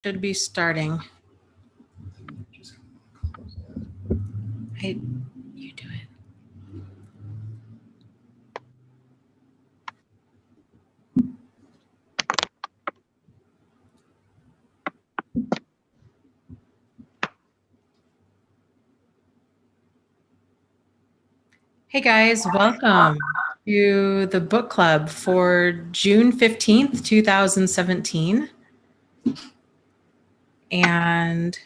Should be starting. You do it. Hey guys, welcome to the book club for June 15th, 2017. And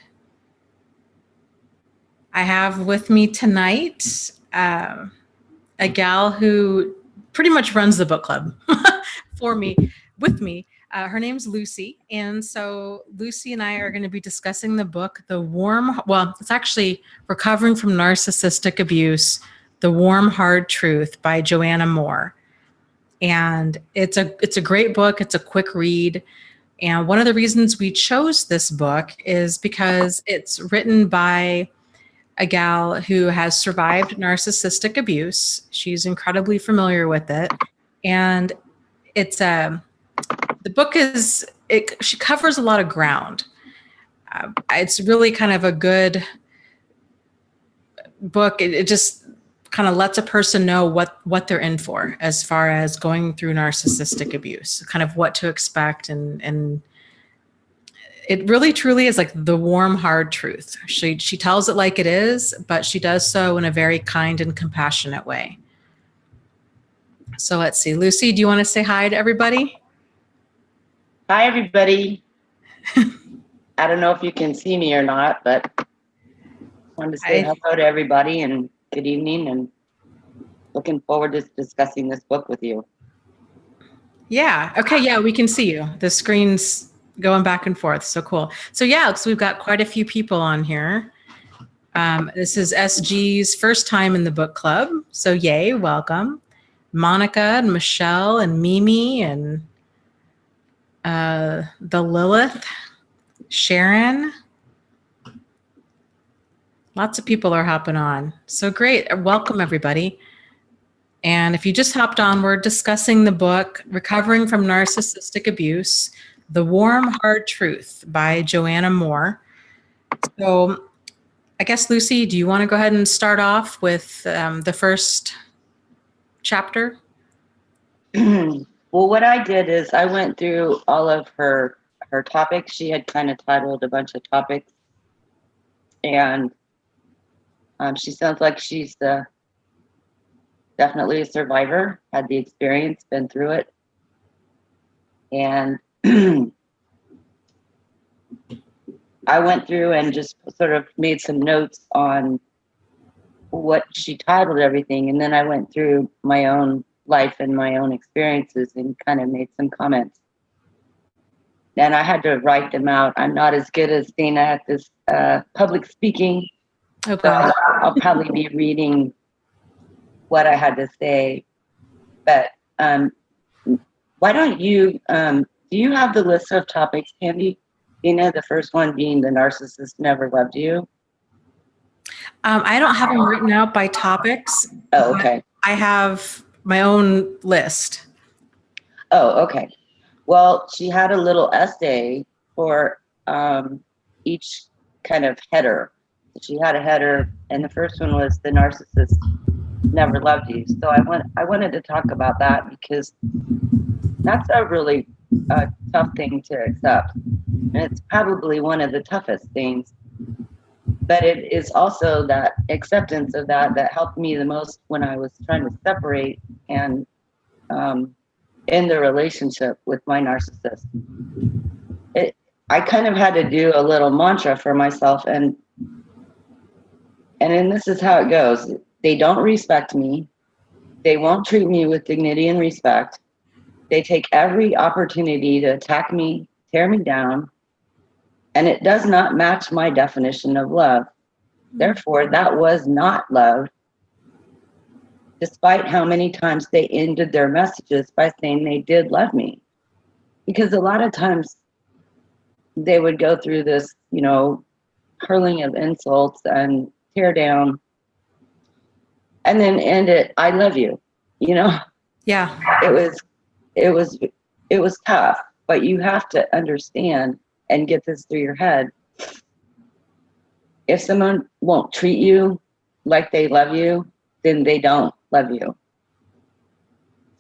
I have with me tonight a gal who pretty much runs the book club with me. Her name's Lucy. And so Lucy and I are going to be discussing the book, it's actually Recovering from Narcissistic Abuse, The Warm, Hard Truth by Joanna Moore. And it's a great book. It's a quick read. And one of the reasons we chose this book is because it's written by a gal who has survived narcissistic abuse. She's incredibly familiar with it. And she covers a lot of ground. It's really kind of a good book. It just kind of lets a person know what they're in for as far as going through narcissistic abuse, kind of what to expect. And it really truly is like the warm, hard truth. She tells it like it is, but she does so in a very kind and compassionate way. So let's see. Lucy, do you want to say hi to everybody? Hi, everybody. I don't know if you can see me or not, but I wanted to say hello to everybody and good evening, and looking forward to discussing this book with you. Yeah. Okay. Yeah, we can see you. The screen's going back and forth. So cool. So yeah, so we've got quite a few people on here. This is SG's first time in the book club. So yay, welcome. Monica and Michelle and Mimi and the Lilith, Sharon. Lots of people are hopping on. So great. Welcome, everybody. And if you just hopped on, we're discussing the book, Recovering from Narcissistic Abuse, The Warm, Hard Truth by Joanna Moore. So I guess, Lucy, do you want to go ahead and start off with the first chapter? Well, what I did is I went through all of her topics. She had kind of titled a bunch of topics. And she sounds like she's definitely a survivor, had the experience, been through it. And I went through and just sort of made some notes on what she titled everything. And then I went through my own life and my own experiences and kind of made some comments. And I had to write them out. I'm not as good as Dana at this public speaking. Okay. So I'll probably be reading what I had to say. But why don't you, do you have the list of topics handy? Dana, the first one being the narcissist never loved you. I don't have them written out by topics. Oh, okay. I have my own list. Oh, okay. Well, she had a little essay for each kind of header. She had a header, and the first one was the narcissist never loved you. So I wanted to talk about that because that's a really tough thing to accept. And it's probably one of the toughest things. But it is also that acceptance of that helped me the most when I was trying to separate and in the relationship with my narcissist. I kind of had to do a little mantra for myself, and then this is how it goes. They don't respect me. They won't treat me with dignity and respect. They take every opportunity to attack me, tear me down, and it does not match my definition of love. Therefore, that was not love, despite how many times they ended their messages by saying they did love me. Because a lot of times they would go through this, hurling of insults and tear down, and then end it, I love you, Yeah. It was tough, but you have to understand and get this through your head. If someone won't treat you like they love you, then they don't love you.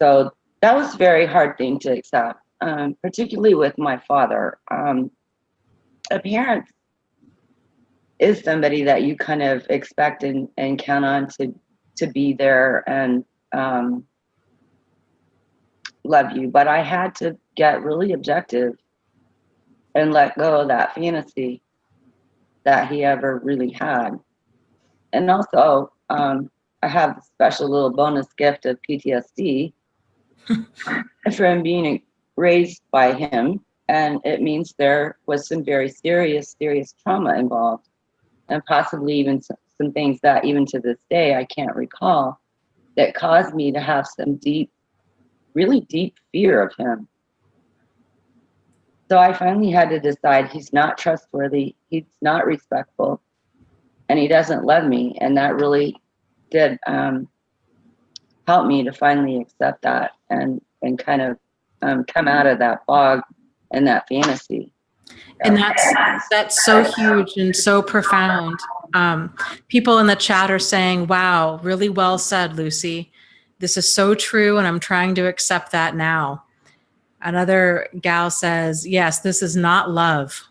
So that was a very hard thing to accept, particularly with my father. A parent is somebody that you kind of expect and count on to be there and love you. But I had to get really objective and let go of that fantasy that he ever really had. And also, I have a special little bonus gift of PTSD from being raised by him. And it means there was some very serious trauma involved, and possibly even some things that even to this day I can't recall, that caused me to have some really deep fear of him. So I finally had to decide he's not trustworthy, he's not respectful, and he doesn't love me. And that really did help me to finally accept that and kind of come out of that fog and that fantasy. And that's so huge and so profound. People in the chat are saying, wow, really well said, Lucy. This is so true, and I'm trying to accept that now. Another gal says, yes, this is not love.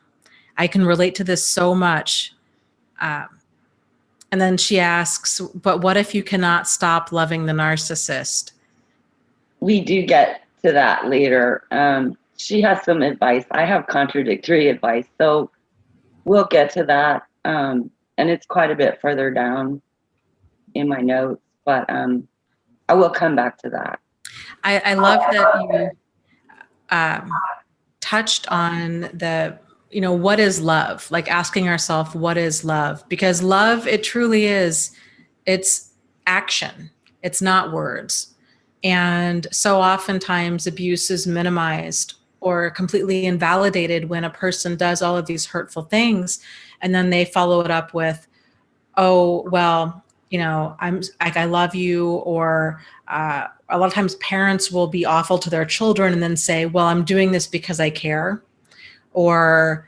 I can relate to this so much. And then she asks, but what if you cannot stop loving the narcissist? We do get to that later. She has some advice. I have contradictory advice. So we'll get to that. And it's quite a bit further down in my notes, but I will come back to that. I love that you touched on the, what is love? Like asking ourselves, what is love? Because love, it truly is, it's action. It's not words. And so oftentimes abuse is minimized or completely invalidated when a person does all of these hurtful things. And then they follow it up with, oh, well, I'm like, I love you. Or a lot of times parents will be awful to their children and then say, well, I'm doing this because I care. Or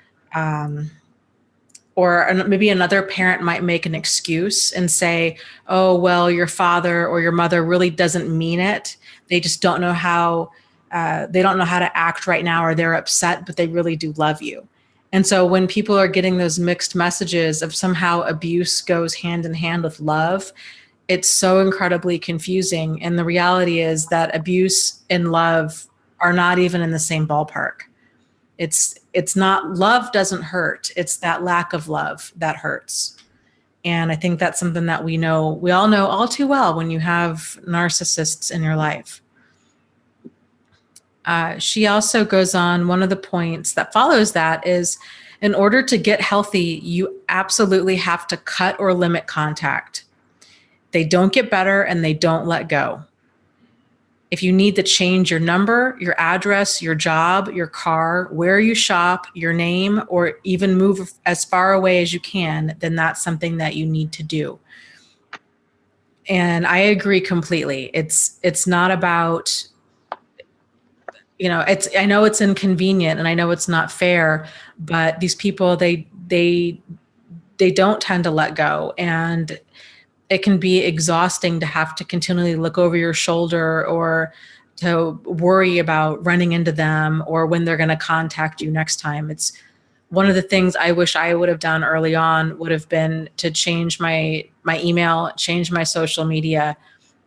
maybe another parent might make an excuse and say, oh, well, your father or your mother really doesn't mean it. They just don't know how, they don't know how to act right now, or they're upset, but they really do love you. And so when people are getting those mixed messages of somehow abuse goes hand in hand with love, it's so incredibly confusing. And the reality is that abuse and love are not even in the same ballpark. It's not, love doesn't hurt. It's that lack of love that hurts. And I think that's something that we all know all too well when you have narcissists in your life. She also goes on, one of the points that follows that is, in order to get healthy, you absolutely have to cut or limit contact. They don't get better and they don't let go. If you need to change your number, your address, your job, your car, where you shop, your name, or even move as far away as you can, then that's something that you need to do. And I agree completely. It's not about, I know it's inconvenient and I know it's not fair, but these people, they don't tend to let go. And it can be exhausting to have to continually look over your shoulder or to worry about running into them or when they're going to contact you next time. It's one of the things I wish I would have done early on would have been to change my email, change my social media,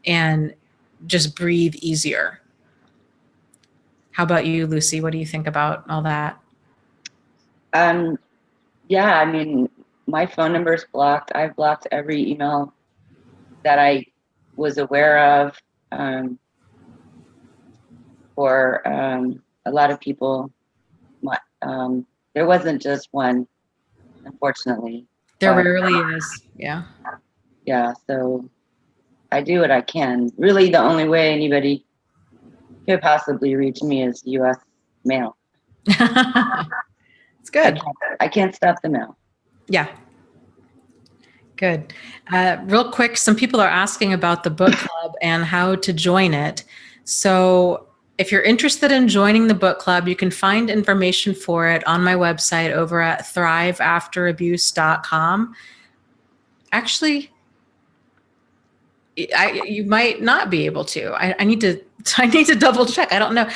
and just breathe easier. How about you, Lucy? What do you think about all that? Yeah, I mean, my phone number is blocked. I've blocked every email that I was aware of. For a lot of people, there wasn't just one, unfortunately. There rarely is, yeah. Yeah, so I do what I can. Really, the only way anybody could possibly reach me is U.S. mail. It's good. I can't stop the mail. Yeah. Good. Real quick, some people are asking about the book club and how to join it. So if you're interested in joining the book club, you can find information for it on my website over at thriveafterabuse.com. Actually, you might not be able to. I need to double check. I don't know.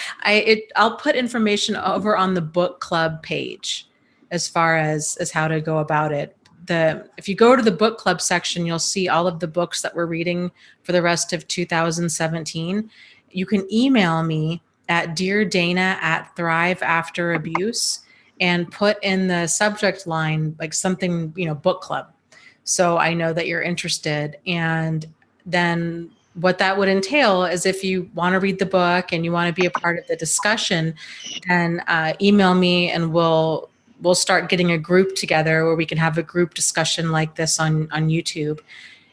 I'll put information over on the book club page as far as how to go about it. If you go to the book club section, you'll see all of the books that we're reading for the rest of 2017. You can email me at deardana@thriveafterabuse and put in the subject line like something, book club. So I know that you're interested. And then what that would entail is if you want to read the book and you want to be a part of the discussion, then email me and we'll start getting a group together where we can have a group discussion like this on YouTube.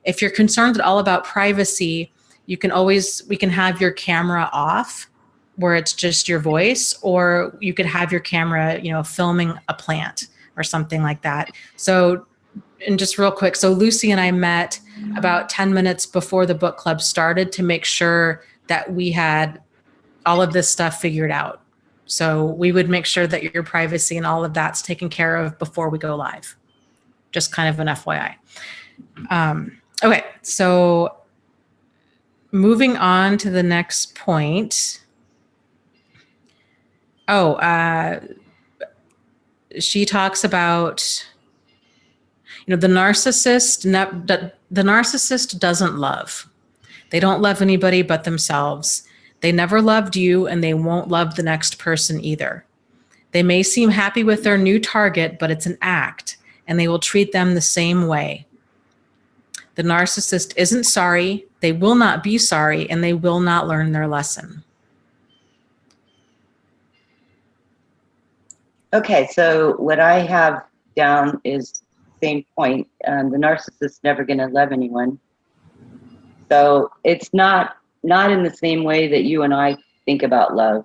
If you're concerned at all about privacy, we can have your camera off where it's just your voice, or you could have your camera, filming a plant or something like that. So, and just real quick, so Lucy and I met about 10 minutes before the book club started to make sure that we had all of this stuff figured out. So we would make sure that your privacy and all of that's taken care of before we go live. Just kind of an FYI. Okay, so moving on to the next point. She talks about, the narcissist. The narcissist doesn't love. They don't love anybody but themselves. They never loved you, and they won't love the next person either. They may seem happy with their new target, but it's an act, and they will treat them the same way. The narcissist isn't sorry. They will not be sorry, and they will not learn their lesson. Okay, so what I have down is same point. The narcissist is never going to love anyone. So it's not in the same way that you and I think about love.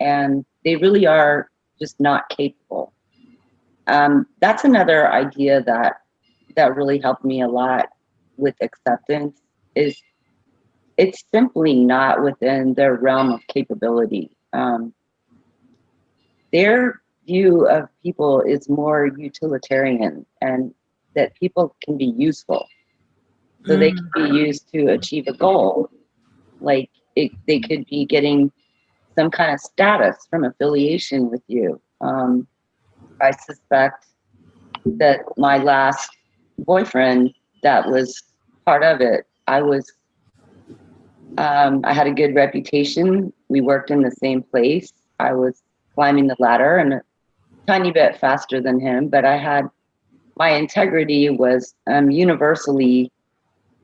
And they really are just not capable. That's another idea that really helped me a lot with acceptance, is it's simply not within their realm of capability. Their view of people is more utilitarian, and that people can be useful. So they can be used to achieve a goal. Like they could be getting some kind of status from affiliation with you. I suspect that my last boyfriend, that was part of it. I had a good reputation. We worked in the same place. I was climbing the ladder and a tiny bit faster than him, but my integrity was universally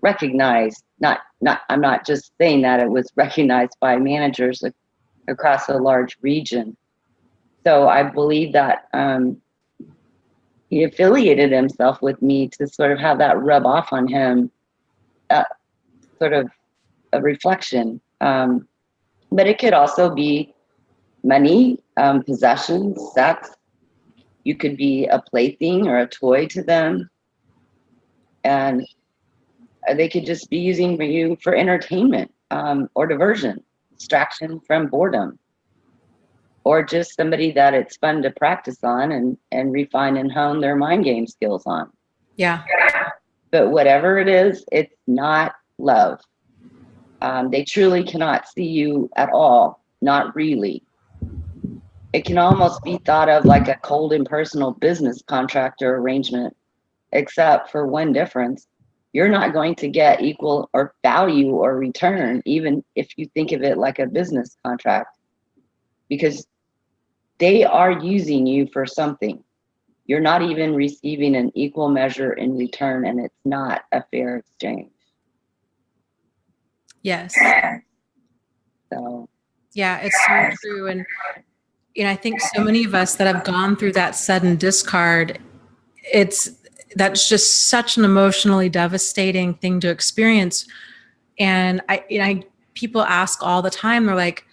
recognized. I'm not just saying that, it was recognized by managers across a large region. So I believe that he affiliated himself with me to sort of have that rub off on him, sort of a reflection. But it could also be money, possessions, sex. You could be a plaything or a toy to them. And they could just be using you for entertainment or diversion, distraction from boredom, or just somebody that it's fun to practice on and refine and hone their mind game skills on. Yeah. But whatever it is, it's not love. They truly cannot see you at all, not really. It can almost be thought of like a cold, impersonal business contractor arrangement, except for one difference. You're not going to get equal or value or return, even if you think of it like a business contract, because they are using you for something. You're not even receiving an equal measure in return, and it's not a fair exchange. Yes. So. Yeah, it's so true. And I think so many of us that have gone through that sudden discard, that's just such an emotionally devastating thing to experience. And people ask all the time, they're like,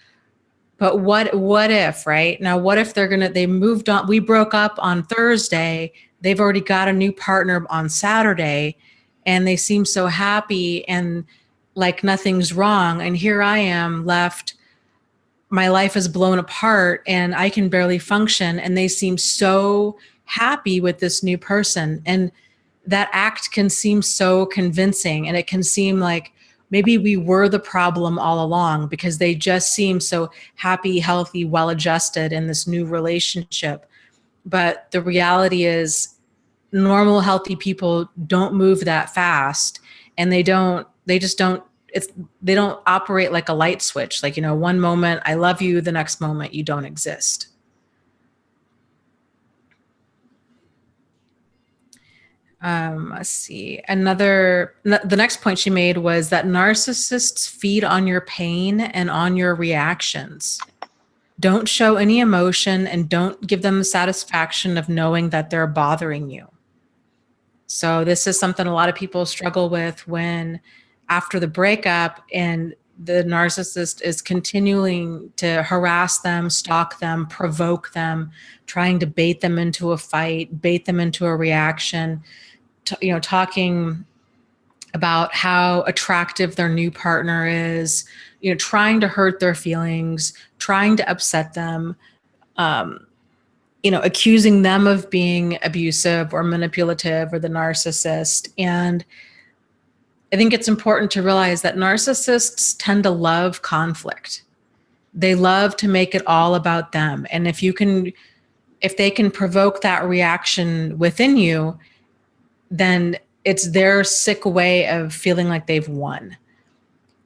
but what if, right? Now, what if they moved on, we broke up on Thursday, they've already got a new partner on Saturday, and they seem so happy and like nothing's wrong. And here I am left my life is blown apart and I can barely function, and they seem so happy with this new person. And that act can seem so convincing, and it can seem like maybe we were the problem all along, because they just seem so happy, healthy, well-adjusted in this new relationship. But the reality is, normal, healthy people don't move that fast, and they just don't, they don't operate like a light switch. Like, one moment I love you, the next moment you don't exist. Let's see. The next point she made was that narcissists feed on your pain and on your reactions. Don't show any emotion, and don't give them the satisfaction of knowing that they're bothering you. So this is something a lot of people struggle with when, after the breakup, and the narcissist is continuing to harass them, stalk them, provoke them, trying to bait them into a fight, bait them into a reaction, talking about how attractive their new partner is, trying to hurt their feelings, trying to upset them, accusing them of being abusive or manipulative, or the narcissist. And I think it's important to realize that narcissists tend to love conflict. They love to make it all about them. And if they can provoke that reaction within you, then it's their sick way of feeling like they've won.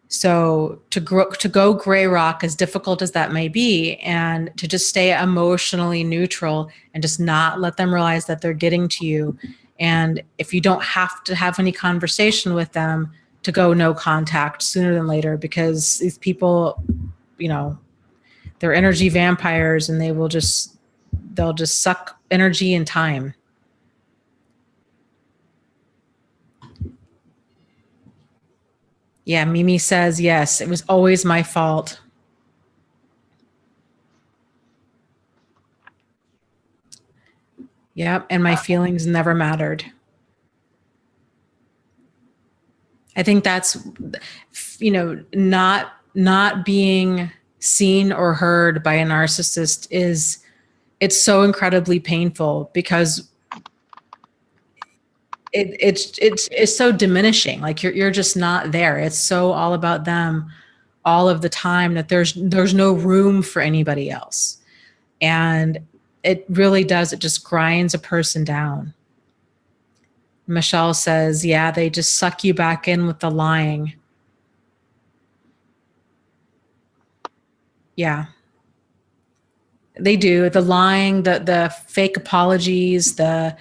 So to go gray rock, as difficult as that may be, and to just stay emotionally neutral and just not let them realize that they're getting to you. And if you don't have to have any conversation with them, to go no contact sooner than later, because these people, they're energy vampires, and they'll just suck energy and time. Yeah, Mimi says, yes, it was always my fault. Yep, and my feelings never mattered. I think that's, not being seen or heard by a narcissist it's so incredibly painful, because it's so diminishing. Like you're just not there. It's so all about them all of the time that there's no room for anybody else. And it really does. It just grinds a person down. Michelle says, yeah, they just suck you back in with the lying. Yeah, they do. The lying, the fake apologies, the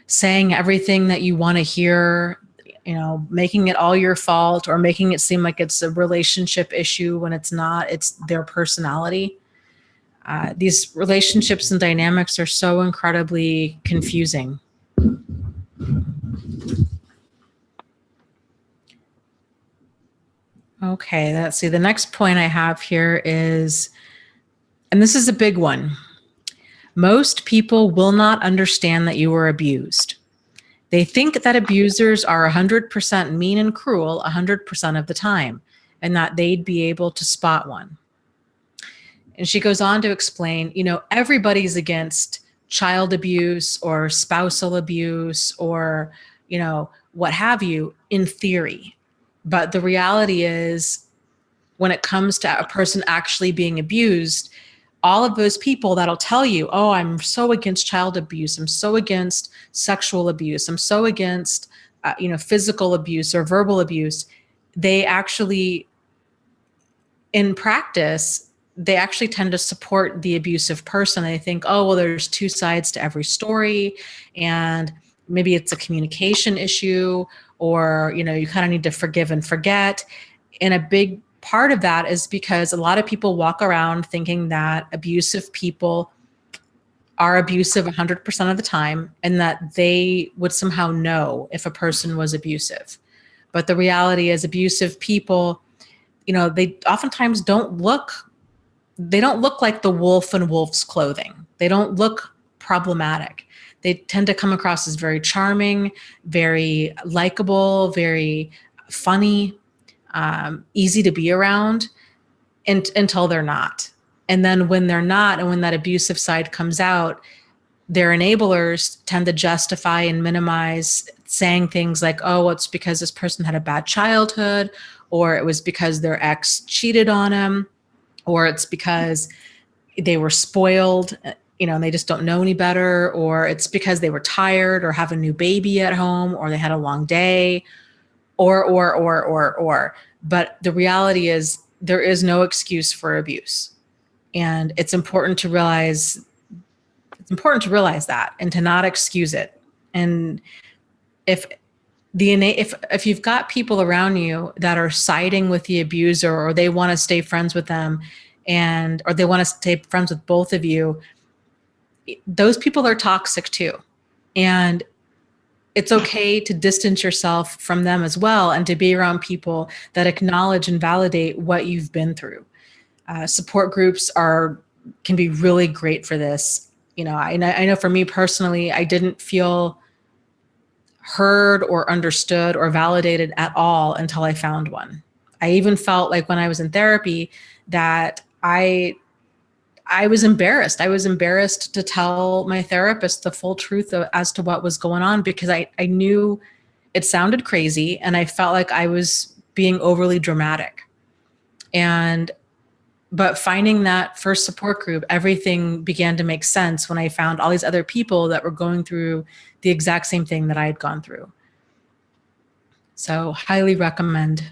saying everything that you want to hear, making it all your fault, or making it seem like it's a relationship issue when it's not. It's their personality. These relationships and dynamics are so incredibly confusing. Okay, let's see. The next point I have here is, and this is a big one. Most people will not understand that you were abused. They think that abusers are 100% mean and cruel 100% of the time, and that they'd be able to spot one. And she goes on to explain, everybody's against child abuse or spousal abuse or, what have you, in theory. But the reality is, when it comes to a person actually being abused, all of those people that'll tell you, oh, I'm so against child abuse, I'm so against sexual abuse, I'm so against, physical abuse or verbal abuse, they actually, in practice, they actually tend to support the abusive person. They think, oh, well, there's two sides to every story, and maybe it's a communication issue, or, you kind of need to forgive and forget. And a big part of that is because a lot of people walk around thinking that abusive people are abusive 100% of the time, and that they would somehow know if a person was abusive. But the reality is, abusive people, they oftentimes don't look like the wolf in wolf's clothing. They don't look problematic. They tend to come across as very charming, very likable, very funny, easy to be around, until they're not. And then when they're not, and when that abusive side comes out, their enablers tend to justify and minimize, saying things like, oh, it's because this person had a bad childhood, or it was because their ex cheated on him, or it's because they were spoiled, and they just don't know any better, or it's because they were tired or have a new baby at home, or they had a long day, or. But the reality is there is no excuse for abuse. And it's important to realize that, and to not excuse it. And if you've got people around you that are siding with the abuser, or they want to stay friends with them, or they want to stay friends with both of you, those people are toxic too. And it's okay to distance yourself from them as well, and to be around people that acknowledge and validate what you've been through. Support groups can be really great for this. I know for me personally, I didn't feel heard or understood or validated at all until I found one. I even felt like when I was in therapy that I was embarrassed. I was embarrassed to tell my therapist the full truth as to what was going on, because I knew it sounded crazy, and I felt like I was being overly dramatic. But finding that first support group, everything began to make sense when I found all these other people that were going through the exact same thing that I had gone through. So highly recommend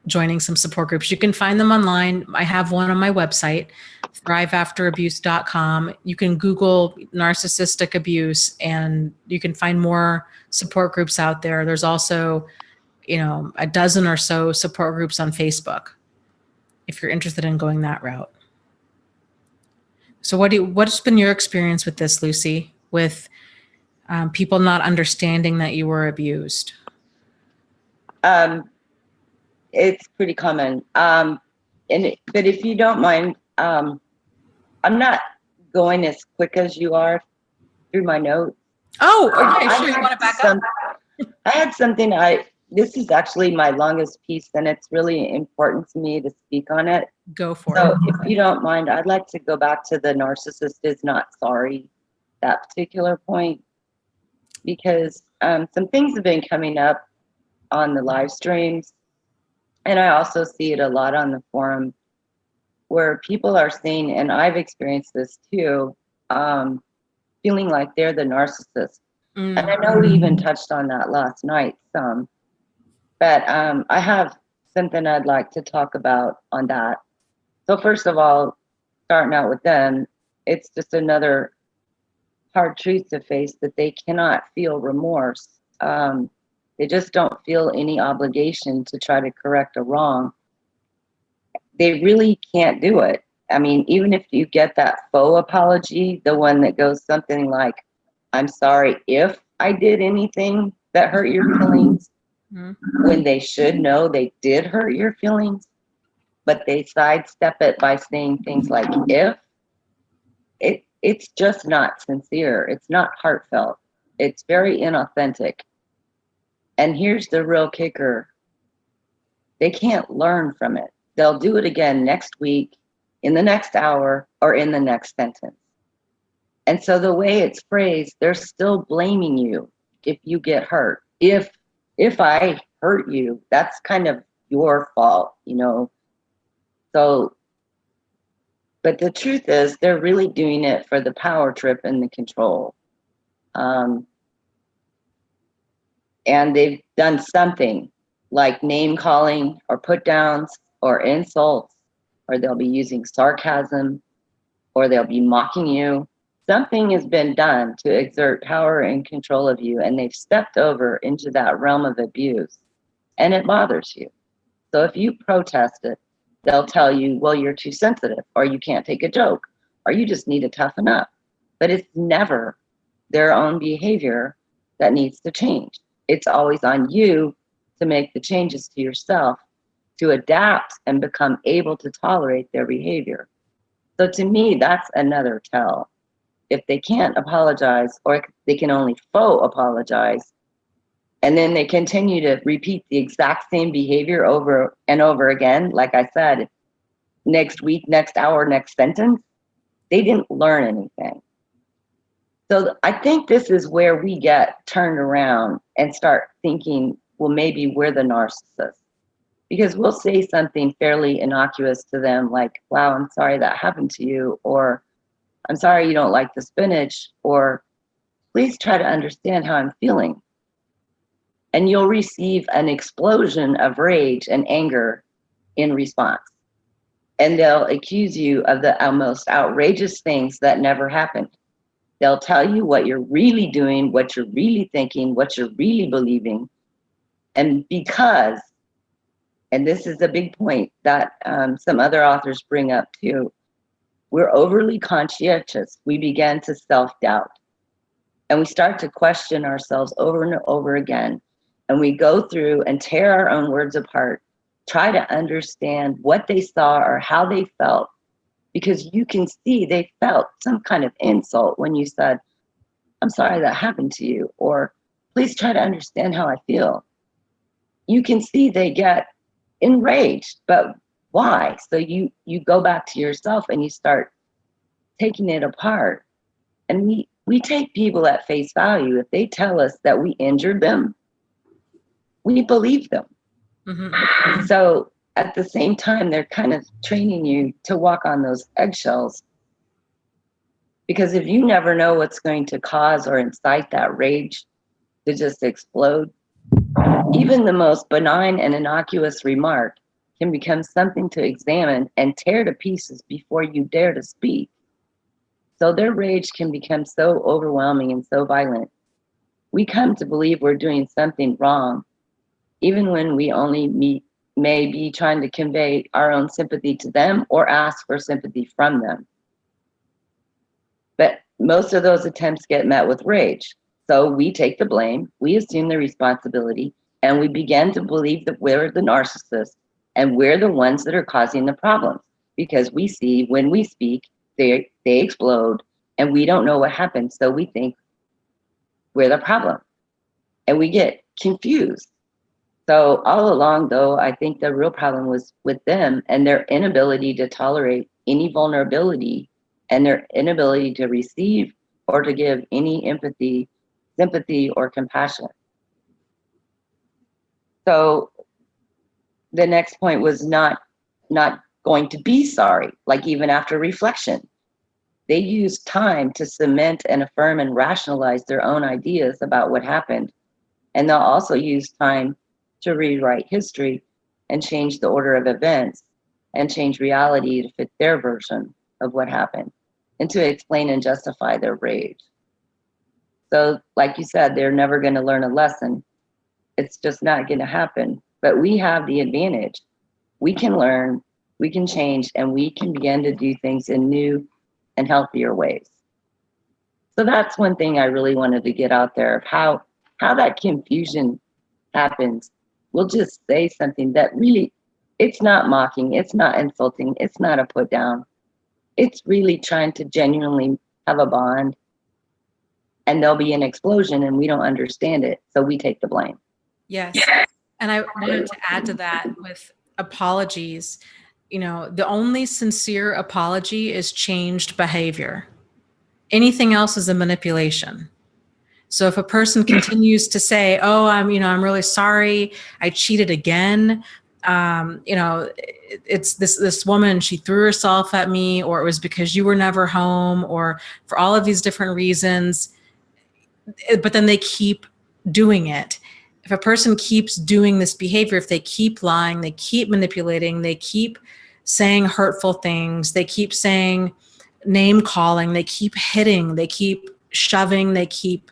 joining some support groups. You can find them online. I have one on my website, thriveafterabuse.com. You can Google narcissistic abuse, and you can find more support groups out there. There's also, a dozen or so support groups on Facebook, if you're interested in going that route. So what's been your experience with this, Lucy, with people not understanding that you were abused? It's pretty common. But if you don't mind, I'm not going as quick as you are through my notes. Oh, okay, sure. You want to back up? I had something this is actually my longest piece, and it's really important to me to speak on it. Go for it. So if you don't mind, I'd like to go back to the narcissist is not sorry, that particular point, because some things have been coming up on the live streams, and I also see it a lot on the forum, where people are saying, and I've experienced this too, feeling like they're the narcissist. Mm-hmm. And I know we even touched on that last night some. But I have something I'd like to talk about on that. So first of all, starting out with them, it's just another hard truth to face, that they cannot feel remorse. They just don't feel any obligation to try to correct a wrong. They really can't do it. I mean, even if you get that faux apology, the one that goes something like, I'm sorry if I did anything that hurt your feelings, when they should know they did hurt your feelings, but they sidestep it by saying things like if. It's just not sincere. It's not heartfelt. It's very inauthentic. And here's the real kicker. They can't learn from it. They'll do it again next week, in the next hour, or in the next sentence. And so the way it's phrased, they're still blaming you if you get hurt. If I hurt you, that's kind of your fault, So, but the truth is, they're really doing it for the power trip and the control. And they've done something like name calling or put downs or insults, or they'll be using sarcasm, or they'll be mocking you. Something has been done to exert power and control of you, and they've stepped over into that realm of abuse, and it bothers you. So if you protest it, they'll tell you, well, you're too sensitive, or you can't take a joke, or you just need to toughen up. But it's never their own behavior that needs to change. It's always on you to make the changes to yourself, to adapt and become able to tolerate their behavior. So to me, that's another tell. If they can't apologize, or they can only faux apologize, and then they continue to repeat the exact same behavior over and over again, like I said, next week, next hour, next sentence. They didn't learn anything. So I think this is where we get turned around and start thinking, well, maybe we're the narcissist. Because we'll say something fairly innocuous to them like, wow, I'm sorry that happened to you, or I'm sorry you don't like the spinach, or please try to understand how I'm feeling. And you'll receive an explosion of rage and anger in response. And they'll accuse you of the most outrageous things that never happened. They'll tell you what you're really doing, what you're really thinking, what you're really believing. And because, and this is a big point that some other authors bring up too, we're overly conscientious. We begin to self-doubt. And we start to question ourselves over and over again. And we go through and tear our own words apart, try to understand what they saw or how they felt. Because you can see they felt some kind of insult when you said, I'm sorry that happened to you, or please try to understand how I feel. You can see they get enraged, but why? So you go back to yourself and you start taking it apart. And we take people at face value. If they tell us that we injured them, we believe them. Mm-hmm. So at the same time, they're kind of training you to walk on those eggshells. Because if you never know what's going to cause or incite that rage to just explode, even the most benign and innocuous remark can become something to examine and tear to pieces before you dare to speak. So their rage can become so overwhelming and so violent. We come to believe we're doing something wrong, even when we only may be trying to convey our own sympathy to them or ask for sympathy from them. But most of those attempts get met with rage. So we take the blame, we assume the responsibility, and we begin to believe that we're the narcissist and we're the ones that are causing the problems. Because we see when we speak, they explode and we don't know what happened. So we think we're the problem and we get confused. So all along, though, I think the real problem was with them and their inability to tolerate any vulnerability and their inability to receive or to give any empathy, sympathy, or compassion. So the next point was not going to be sorry, like even after reflection. They use time to cement and affirm and rationalize their own ideas about what happened. And they'll also use time to rewrite history and change the order of events and change reality to fit their version of what happened and to explain and justify their rage. So like you said, they're never going to learn a lesson. It's just not going to happen. But we have the advantage. We can learn, we can change, and we can begin to do things in new and healthier ways. So that's one thing I really wanted to get out there of how that confusion happens. We'll just say something that really, it's not mocking, it's not insulting, it's not a put down. It's really trying to genuinely have a bond, and there'll be an explosion and we don't understand it, so we take the blame. Yes. And I wanted to add to that with apologies. You know, the only sincere apology is changed behavior. Anything else is a manipulation. So if a person continues to say, "Oh, I'm really sorry, I cheated again. It's this woman, she threw herself at me, or it was because you were never home, or for all of these different reasons," but then they keep doing it. If a person keeps doing this behavior, if they keep lying, they keep manipulating, they keep saying hurtful things, they keep saying name calling, they keep hitting, they keep shoving, they keep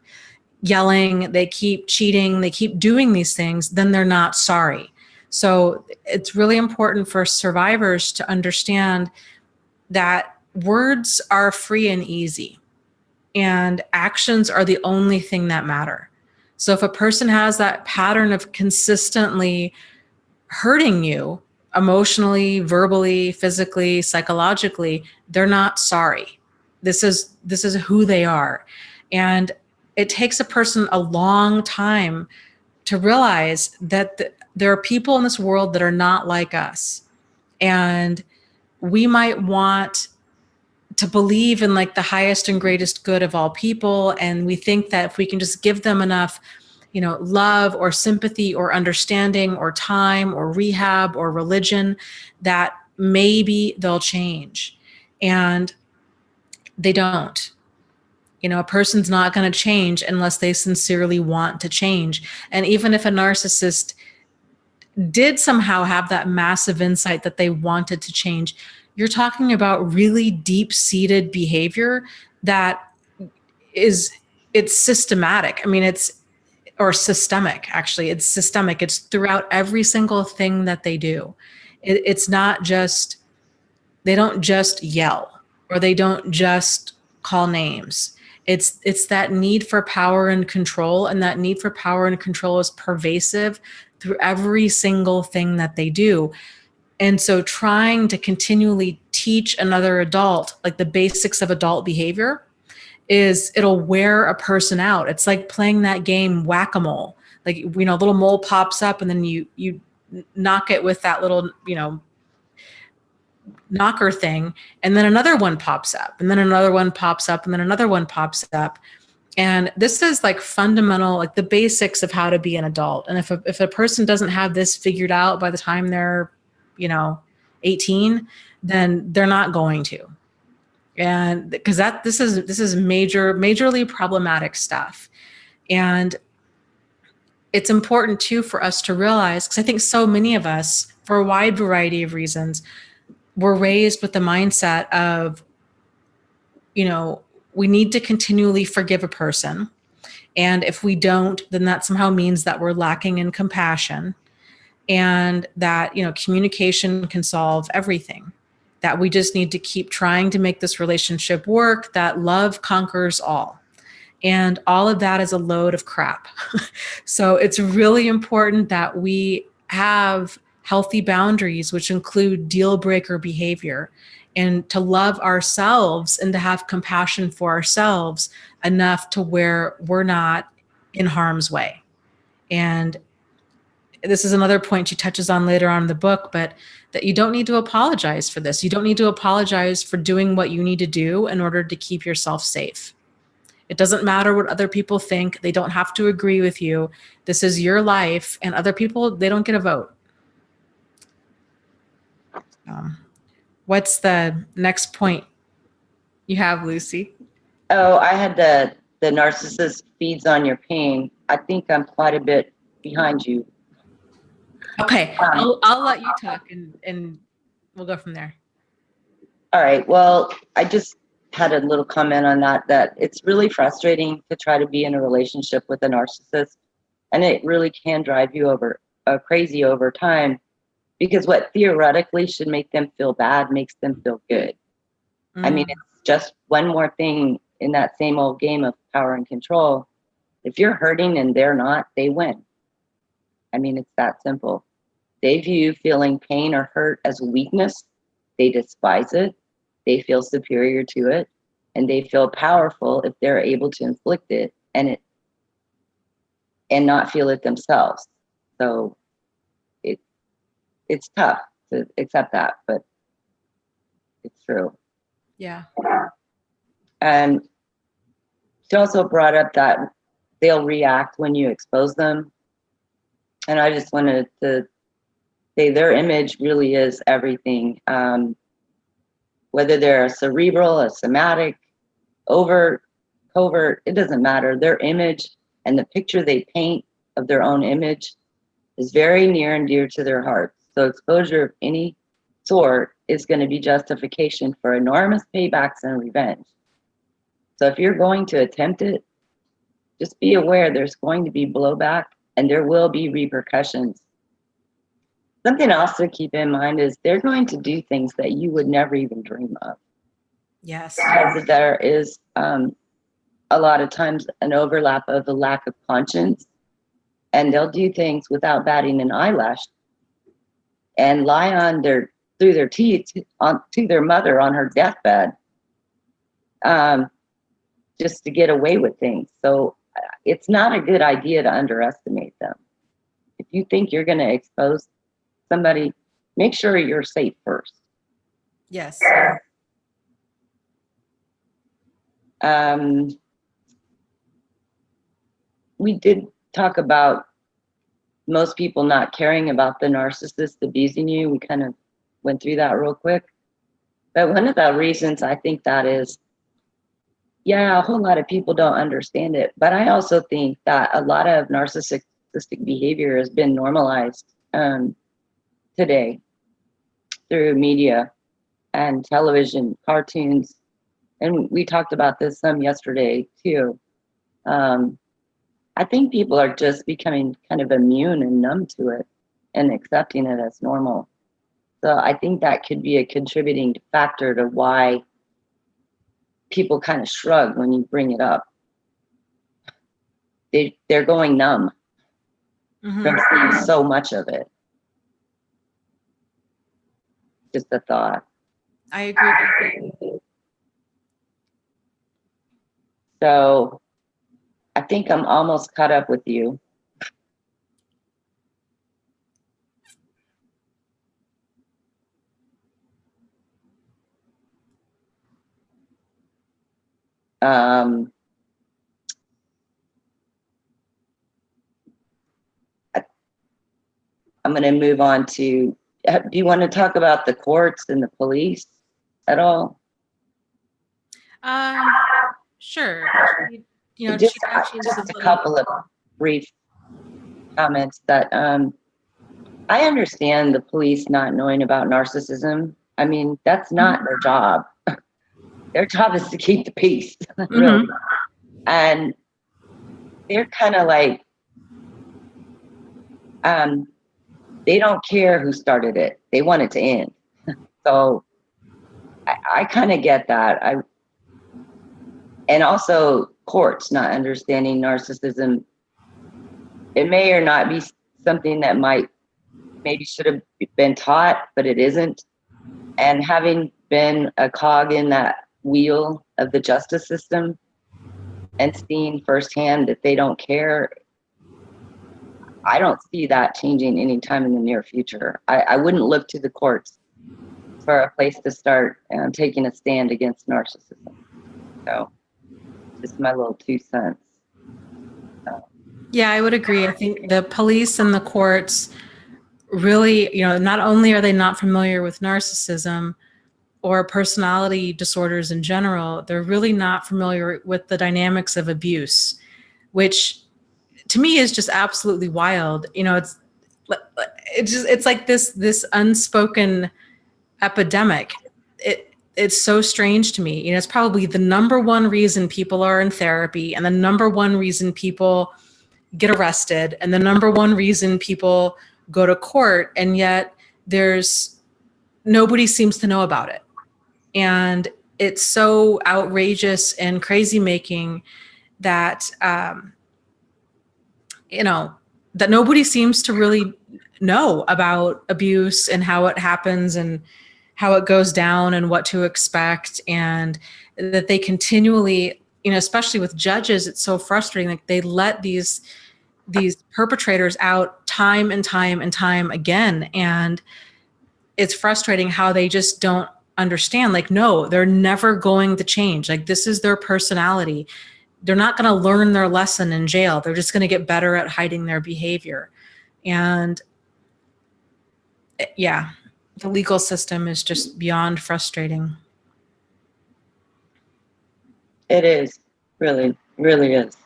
yelling, they keep cheating, they keep doing these things, then they're not sorry. So it's really important for survivors to understand that words are free and easy, and actions are the only thing that matter. So if a person has that pattern of consistently hurting you emotionally, verbally, physically, psychologically, they're not sorry. This is who they are. And it takes a person a long time to realize that there are people in this world that are not like us. And we might want to believe in like the highest and greatest good of all people. And we think that if we can just give them enough, love or sympathy or understanding or time or rehab or religion, that maybe they'll change. And they don't. A person's not going to change unless they sincerely want to change. And even if a narcissist did somehow have that massive insight that they wanted to change, you're talking about really deep-seated behavior that it's systematic. I mean, or systemic, actually. It's systemic. It's throughout every single thing that they do. It's not just, they don't just yell, or they don't just call names. It's that need for power and control, and that need for power and control is pervasive through every single thing that they do. And so trying to continually teach another adult, like the basics of adult behavior, it'll wear a person out. It's like playing that game whack-a-mole. Like, a little mole pops up and then you knock it with that little, knocker thing. And then another one pops up, and then another one pops up, and then another one pops up. And this is like fundamental, like the basics of how to be an adult. And if a person doesn't have this figured out by the time they're, 18, then they're not going to. And because this is majorly problematic stuff. And it's important too for us to realize, because I think so many of us, for a wide variety of reasons, were raised with the mindset of, we need to continually forgive a person. And if we don't, then that somehow means that we're lacking in compassion, and that, communication can solve everything, that we just need to keep trying to make this relationship work, that love conquers all. And all of that is a load of crap. So it's really important that we have healthy boundaries, which include deal breaker behavior, and to love ourselves and to have compassion for ourselves enough to where we're not in harm's way. And this is another point she touches on later on in the book, but that you don't need to apologize for this. You don't need to apologize for doing what you need to do in order to keep yourself safe. It doesn't matter what other people think. They don't have to agree with you. This is your life, and other people, they don't get a vote. What's the next point you have, Lucy? Oh, I had the narcissist feeds on your pain. I think I'm quite a bit behind you. Okay, I'll let you talk, and we'll go from there. All right. Well, I just had a little comment on that it's really frustrating to try to be in a relationship with a narcissist, and it really can drive you crazy over time, because what theoretically should make them feel bad makes them feel good. I mean, it's just one more thing in that same old game of power and control. If you're hurting and they're not, they win. I mean, it's that simple. They view feeling pain or hurt as weakness. They despise it. They feel superior to it. And they feel powerful if they're able to inflict it and not feel it themselves. So it's tough to accept that, but it's true. Yeah. And she also brought up that they'll react when you expose them. And I just wanted to say their image really is everything. Whether they're a cerebral, a somatic, overt, covert, it doesn't matter. Their image and the picture they paint of their own image is very near and dear to their hearts. So exposure of any sort is going to be justification for enormous paybacks and revenge. So if you're going to attempt it, just be aware there's going to be blowback and there will be repercussions. Something else to keep in mind is they're going to do things that you would never even dream of. Yes. Because there is a lot of times an overlap of a lack of conscience, and they'll do things without batting an eyelash and lie on through their teeth to their mother on her deathbed, just to get away with things. So it's not a good idea to underestimate them. If you think you're going to expose somebody, make sure you're safe first. Yes. We did talk about most people not caring about the narcissist abusing you. We kind of went through that real quick. But one of the reasons I think that is, yeah, a whole lot of people don't understand it. But I also think that a lot of narcissistic behavior has been normalized today through media and television, cartoons. And we talked about this some yesterday too. I think people are just becoming kind of immune and numb to it and accepting it as normal. So I think that could be a contributing factor to why people kind of shrug when you bring it up. They're going numb from seeing so much of it. Just a thought. I agree. So I think I'm almost caught up with you. I'm going to move on to, do you want to talk about the courts and the police at all? Sure. You know, just she touches a couple of brief comments that I understand the police not knowing about narcissism. I mean, that's not their job. Their job is to keep the peace, really. And they're kind of like, they don't care who started it. They want it to end. So I kind of get that. And also courts not understanding narcissism. It may or not be something that maybe should have been taught, but it isn't. And having been a cog in that wheel of the justice system and seeing firsthand that they don't care, I don't see that changing anytime in the near future. I wouldn't look to the courts for a place to start taking a stand against narcissism. So just my little 2 cents. Yeah, I would agree. I think the police and the courts really, you know, not only are they not familiar with narcissism or personality disorders in general, they're really not familiar with the dynamics of abuse, which to me is just absolutely wild. You know, it's like this unspoken epidemic. It's so strange to me. You know, it's probably the number one reason people are in therapy, and the number one reason people get arrested, and the number one reason people go to court, and yet nobody seems to know about it. And it's so outrageous and crazy making that you know, that nobody seems to really know about abuse and how it happens and how it goes down and what to expect, and that they continually, you know, especially with judges, it's so frustrating. Like they let these perpetrators out time and time and time again. And it's frustrating how they just don't understand. Like, no, they're never going to change. Like, this is their personality. They're not going to learn their lesson in jail. They're just going to get better at hiding their behavior. And yeah, the legal system is just beyond frustrating. It is, really, really is.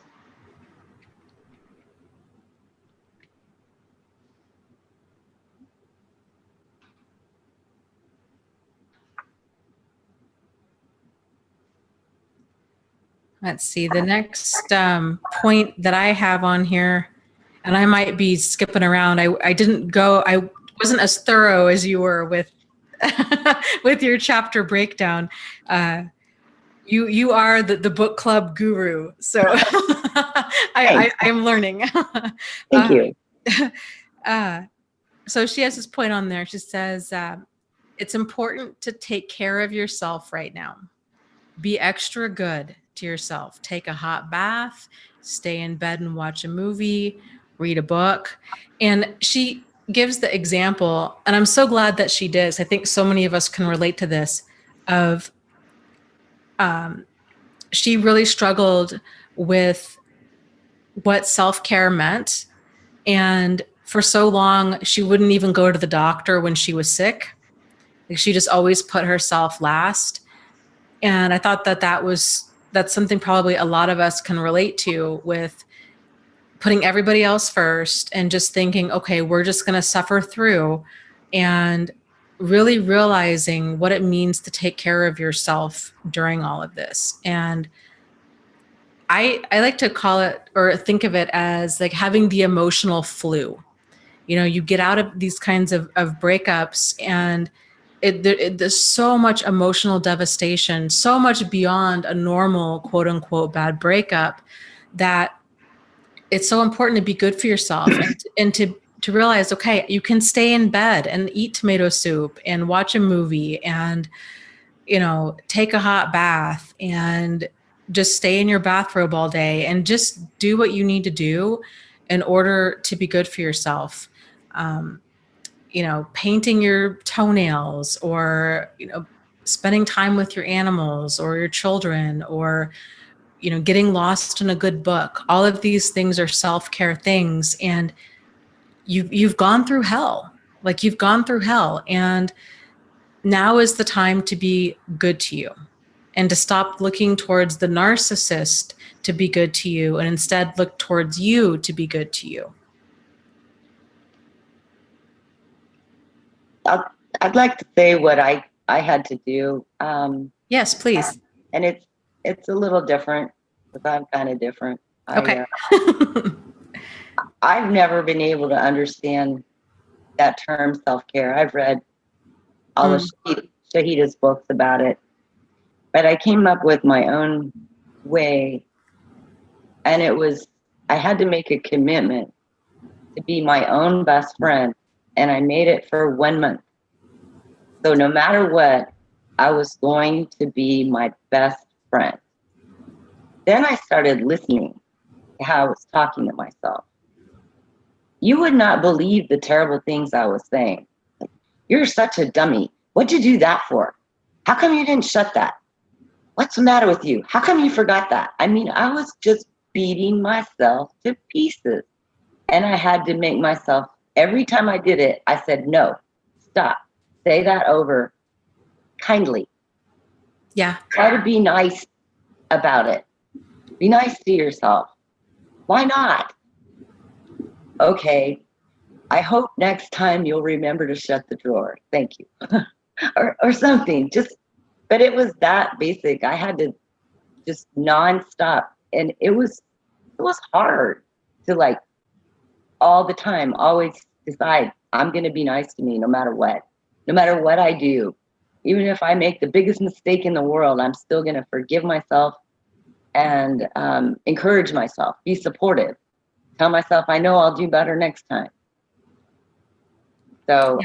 Let's see, the next point that I have on here, and I might be skipping around. I wasn't as thorough as you were with with your chapter breakdown. You are the book club guru, so I'm learning. Thank you. So she has this point on there. She says, it's important to take care of yourself right now. Be extra good to yourself. Take a hot bath, stay in bed and watch a movie, read a book. And she gives the example, and I'm so glad that she does. I think so many of us can relate to this, of she really struggled with what self-care meant. And for so long, she wouldn't even go to the doctor when she was sick. Like, she just always put herself last. And I thought that that's something probably a lot of us can relate to, with putting everybody else first and just thinking, okay, we're just going to suffer through, and really realizing what it means to take care of yourself during all of this. And I like to call it, or think of it as, like having the emotional flu. You know, you get out of these kinds of breakups, and there's so much emotional devastation, so much beyond a normal quote unquote bad breakup, that it's so important to be good for yourself, and to realize, okay, you can stay in bed and eat tomato soup and watch a movie and, you know, take a hot bath and just stay in your bathrobe all day and just do what you need to do in order to be good for yourself. You know, painting your toenails, or, you know, spending time with your animals or your children, or, you know, getting lost in a good book. All of these things are self-care things. And you've gone through hell. Like, you've gone through hell. And now is the time to be good to you, and to stop looking towards the narcissist to be good to you, and instead look towards you to be good to you. I'd like to say what I had to do. Yes, please. And it's a little different, because I'm kind of different. Okay. I've never been able to understand that term self-care. I've read all of Shahida's books about it, but I came up with my own way, and it was, I had to make a commitment to be my own best friend, and I made it for 1 month. So no matter what, I was going to be my best friend. Then I started listening to how I was talking to myself. You would not believe the terrible things I was saying. Like, you're such a dummy. What'd you do that for? How come you didn't shut that? What's the matter with you? How come you forgot that? I mean, I was just beating myself to pieces. And I had to make myself, every time I did it, I said, no, stop. Say that over kindly. Yeah. Try to be nice about it. Be nice to yourself. Why not? Okay, I hope next time you'll remember to shut the drawer. Thank you. or something. But it was that basic. I had to just nonstop. And it was hard to, like, all the time, always decide, I'm going to be nice to me no matter what. No matter what I do. Even if I make the biggest mistake in the world, I'm still going to forgive myself and encourage myself, be supportive. Tell myself, I know I'll do better next time. So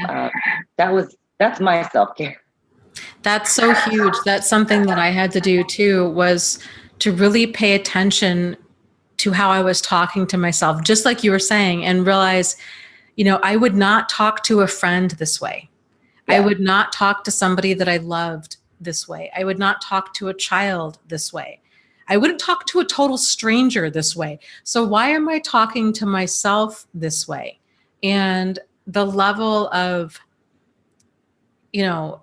that's my self-care. That's so huge. That's something that I had to do too, was to really pay attention to how I was talking to myself, just like you were saying, and realize, you know, I would not talk to a friend this way. Yeah. I would not talk to somebody that I loved this way. I would not talk to a child this way. I wouldn't talk to a total stranger this way. So why am I talking to myself this way? And the level of, you know,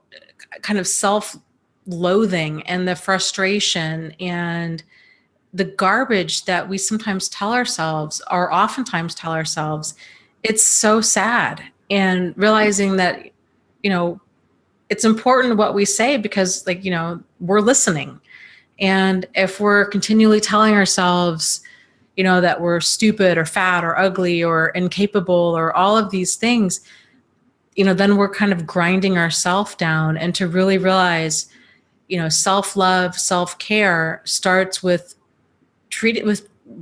kind of self-loathing and the frustration and the garbage that we sometimes tell ourselves, or oftentimes tell ourselves, it's so sad. And realizing that, you know, it's important what we say, because, like, you know, we're listening. And if we're continually telling ourselves, you know, that we're stupid or fat or ugly or incapable or all of these things, you know, then we're kind of grinding ourselves down. And to really realize, you know, self-love, self-care starts with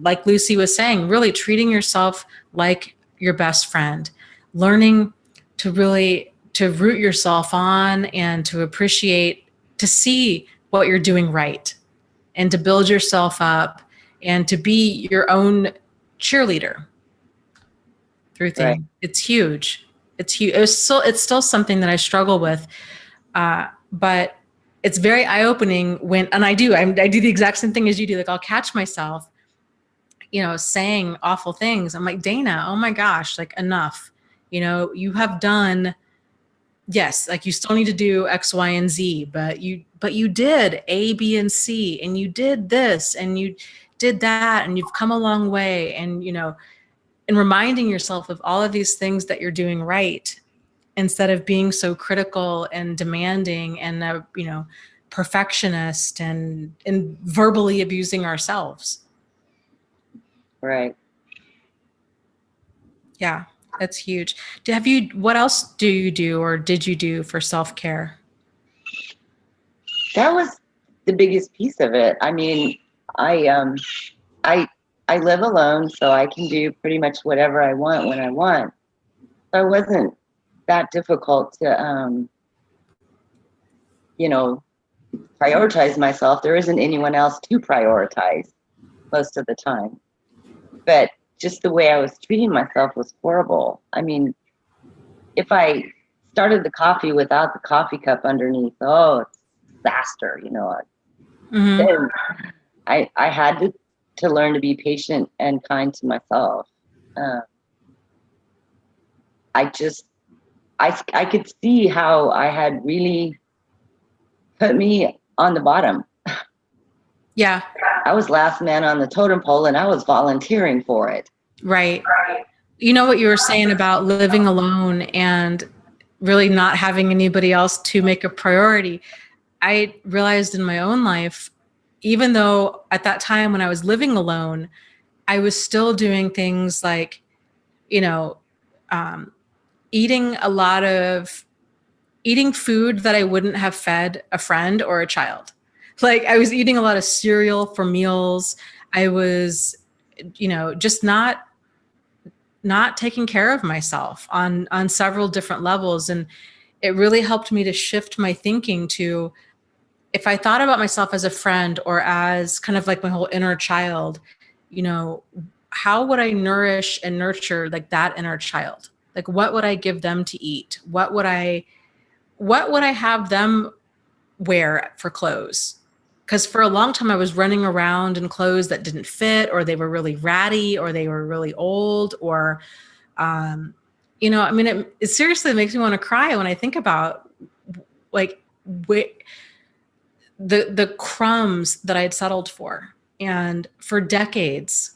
like Lucy was saying, really treating yourself like your best friend, learning to really to root yourself on and to appreciate, to see what you're doing right, and to build yourself up and to be your own cheerleader through things. Right. It's huge. It's huge. It's still something that I struggle with. But it's very eye-opening and I do the exact same thing as you do. Like, I'll catch myself, saying awful things. I'm like, Dana, oh my gosh, like, enough. You have done, yes, like, you still need to do X, Y, and Z, but you did A, B, and C, and you did this, and you did that, and you've come a long way. And, and reminding yourself of all of these things that you're doing right, instead of being so critical and demanding and, perfectionist and verbally abusing ourselves. Right. Yeah, that's huge. What else do you do or did you do for self-care? That was the biggest piece of it. I mean, I live alone, so I can do pretty much whatever I want when I want. So it wasn't that difficult to, prioritize myself. There isn't anyone else to prioritize most of the time. But just the way I was treating myself was horrible. I mean, if I started the coffee without the coffee cup underneath, oh, it's disaster, Mm-hmm. Then I had to learn to be patient and kind to myself. I could see how I had really put me on the bottom. Yeah. I was last man on the totem pole and I was volunteering for it. Right. You know what you were saying about living alone and really not having anybody else to make a priority. I realized in my own life, even though at that time when I was living alone, I was still doing things like, eating food that I wouldn't have fed a friend or a child. Like, I was eating a lot of cereal for meals. I was, just not taking care of myself on several different levels. And it really helped me to shift my thinking to, if I thought about myself as a friend or as kind of like my whole inner child, how would I nourish and nurture like that inner child? Like, what would I give them to eat? What would I have them wear for clothes? Because for a long time I was running around in clothes that didn't fit, or they were really ratty, or they were really old, or, it seriously makes me want to cry when I think about like the crumbs that I had settled for. And for decades,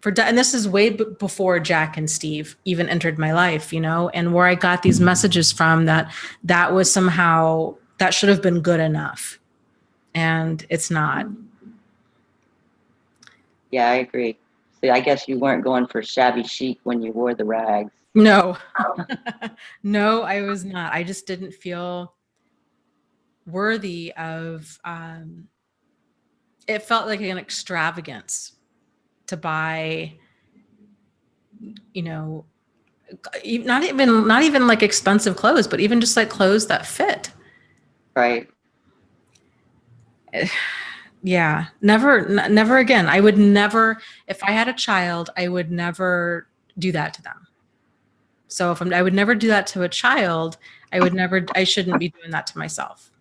and this is way before Jack and Steve even entered my life, and where I got these messages from that was somehow, that should have been good enough. And it's not. Yeah, I agree. So I guess you weren't going for shabby chic when you wore the rags. No, no, I was not. I just didn't feel worthy of, it felt like an extravagance to buy, not even like expensive clothes, but even just like clothes that fit. Right. Yeah, never again. I would never, if I had a child, I would never do that to them. So I would never do that to a child, I shouldn't be doing that to myself.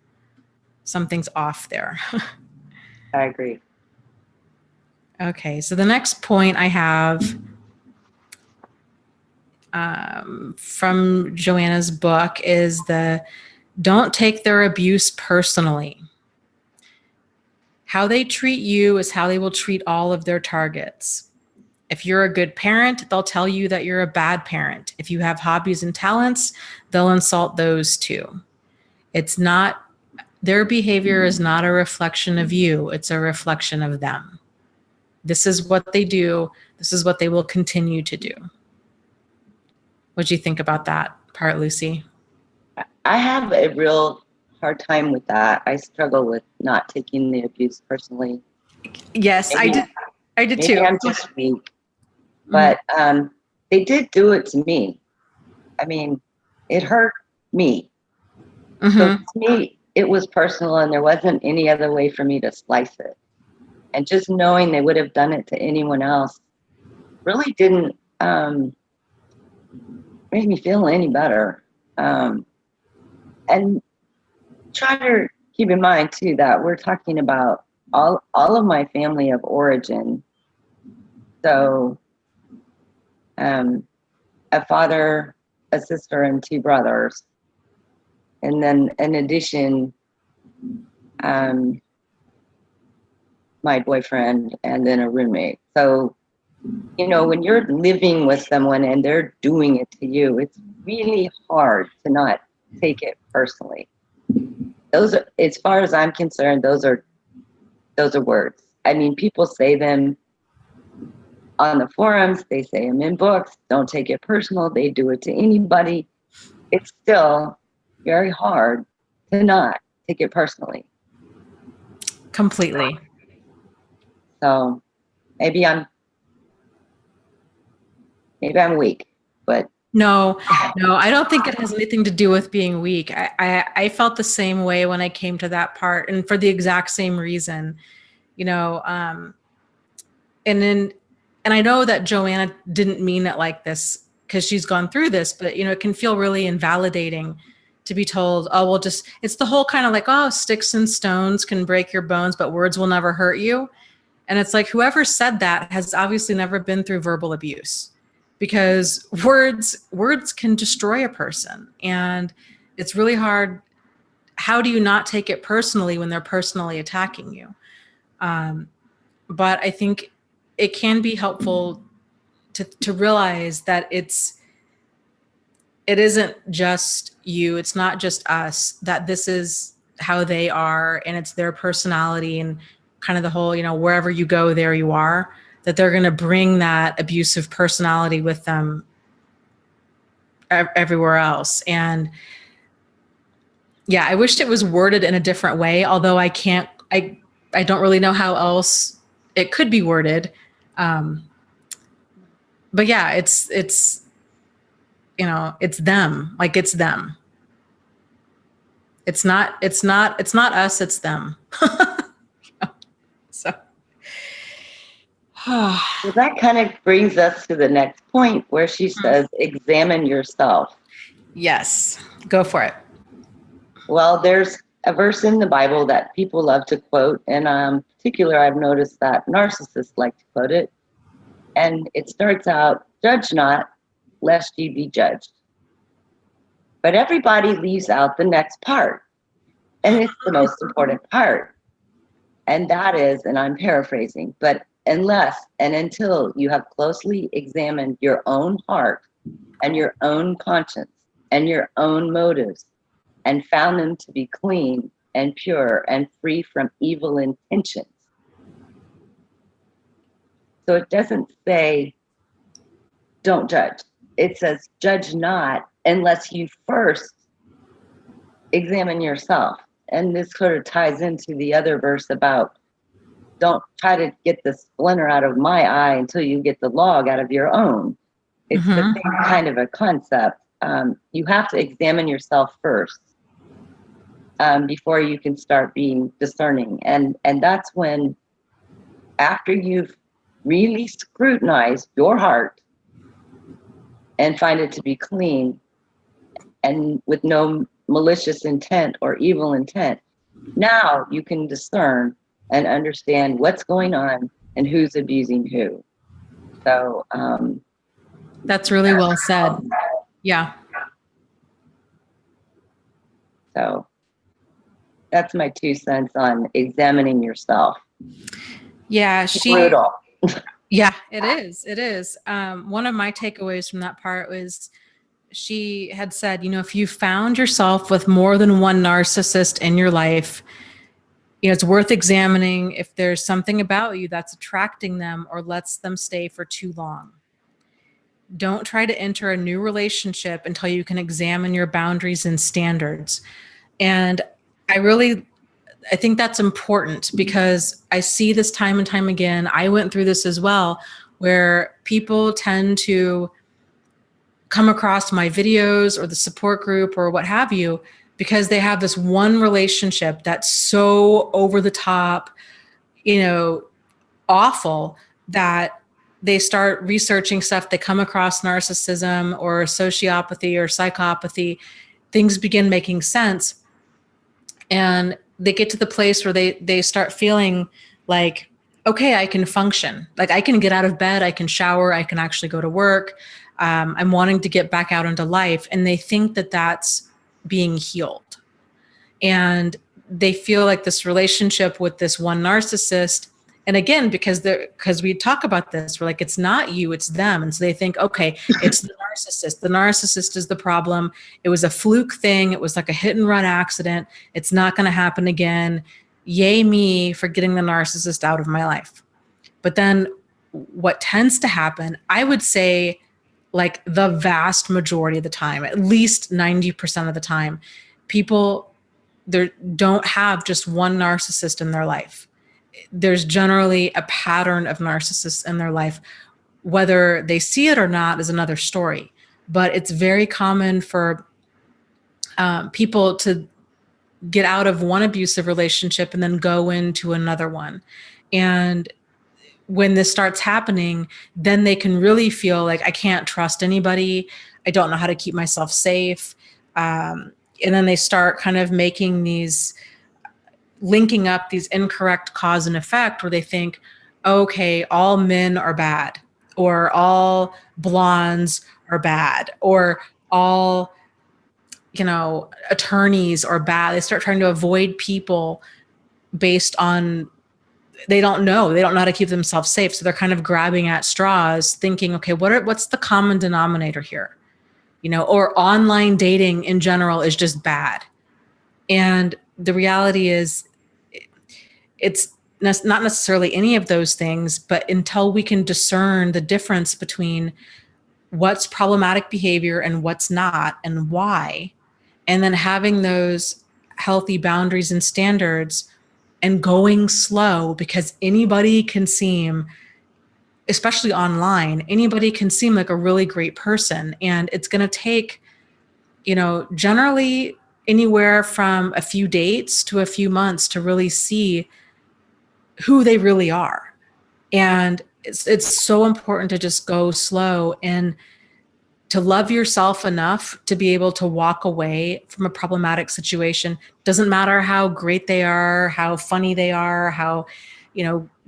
Something's off there. I agree. Okay, so the next point I have from Joanna's book is don't take their abuse personally. How they treat you is how they will treat all of their targets. If you're a good parent, they'll tell you that you're a bad parent. If you have hobbies and talents, they'll insult those too. Their behavior is not a reflection of you, it's a reflection of them. This is what they do. This is what they will continue to do. What do you think about that part, Lucy? I have a real hard time with that. I struggle with not taking the abuse personally. Yes, I did maybe too. I'm just weak. But they did do it to me. I mean, it hurt me. Mm-hmm. So to me, it was personal, and there wasn't any other way for me to slice it. And just knowing they would have done it to anyone else really didn't make me feel any better. And try to keep in mind too that we're talking about all of my family of origin. So a father, a sister, and 2 brothers. And then in addition, my boyfriend and then a roommate. So, you know, when you're living with someone and they're doing it to you, it's really hard to not take it personally. Those are, as far as I'm concerned, those are words. I mean, people say them on the forums, they say them in books, don't take it personal, they do it to anybody. It's still very hard to not take it personally. Completely. So maybe I'm weak, but No, I don't think it has anything to do with being weak. I felt the same way when I came to that part, and for the exact same reason, you know, and I know that Joanna didn't mean it like this because she's gone through this, but you know, it can feel really invalidating to be told, oh, well, just, it's the whole kind of like, oh, sticks and stones can break your bones, but words will never hurt you. And it's like, whoever said that has obviously never been through verbal abuse, because words can destroy a person. And it's really hard. How do you not take it personally when they're personally attacking you? But I think it can be helpful to realize that it isn't just you. It's not just us, that this is how they are, and it's their personality, and kind of the whole, you know, wherever you go, there you are, that they're going to bring that abusive personality with them everywhere else. And yeah, I wished it was worded in a different way, although I don't really know how else it could be worded. But yeah, it's, you know, it's them, like it's them. It's not us, it's them. So. So that kind of brings us to the next point where she says, examine yourself. Yes, go for it. Well, there's a verse in the Bible that people love to quote, and in particular, I've noticed that narcissists like to quote it. And it starts out, judge not, lest ye be judged. But everybody leaves out the next part. And it's the most important part. And that is, and I'm paraphrasing, but unless and until you have closely examined your own heart and your own conscience and your own motives and found them to be clean and pure and free from evil intentions. So it doesn't say, don't judge. It says, judge not unless you first examine yourself. And this sort of ties into the other verse about don't try to get the splinter out of my eye until you get the log out of your own. It's the same kind of a concept. You have to examine yourself first before you can start being discerning. And that's when, after you've really scrutinized your heart and find it to be clean and with no malicious intent or evil intent, now you can discern and understand what's going on and who's abusing who. So that's really well said. Yeah. So that's my 2 cents on examining yourself. Yeah, Brutal. Yeah, it is. It is. One of my takeaways from that part was she had said, you know, if you found yourself with more than one narcissist in your life, you know, it's worth examining if there's something about you that's attracting them or lets them stay for too long. Don't try to enter a new relationship until you can examine your boundaries and standards. And I think that's important because I see this time and time again. I went through this as well, where people tend to come across my videos or the support group or what have you, because they have this one relationship that's so over the top, you know, awful, that they start researching stuff, they come across narcissism or sociopathy or psychopathy, things begin making sense. And they get to the place where they start feeling like, okay, I can function. Like I can get out of bed, I can shower, I can actually go to work. I'm wanting to get back out into life. And they think that that's being healed. And they feel like this relationship with this one narcissist. And again, because we talk about this, we're like, it's not you, it's them. And so they think, okay, it's the narcissist. The narcissist is the problem. It was a fluke thing. It was like a hit and run accident. It's not going to happen again. Yay me for getting the narcissist out of my life. But then what tends to happen, I would say like the vast majority of the time, at least 90% of the time, people don't have just one narcissist in their life. There's generally a pattern of narcissists in their life. Whether they see it or not is another story. But it's very common for people to get out of one abusive relationship and then go into another one. And when this starts happening, then they can really feel like I can't trust anybody. I don't know how to keep myself safe. And then they start kind of linking up these incorrect cause and effect where they think, okay, all men are bad, or all blondes are bad, or all, attorneys are bad. They start trying to avoid people based on, they don't know how to keep themselves safe. So they're kind of grabbing at straws thinking, okay, what's the common denominator here? Or online dating in general is just bad. And the reality is it's not necessarily any of those things, but until we can discern the difference between what's problematic behavior and what's not and why, and then having those healthy boundaries and standards and going slow, because anybody can seem, especially online, anybody can seem like a really great person. And it's going to take, generally anywhere from a few dates to a few months to really see who they really are. And it's so important to just go slow and to love yourself enough to be able to walk away from a problematic situation. Doesn't matter how great they are, how funny they are, how,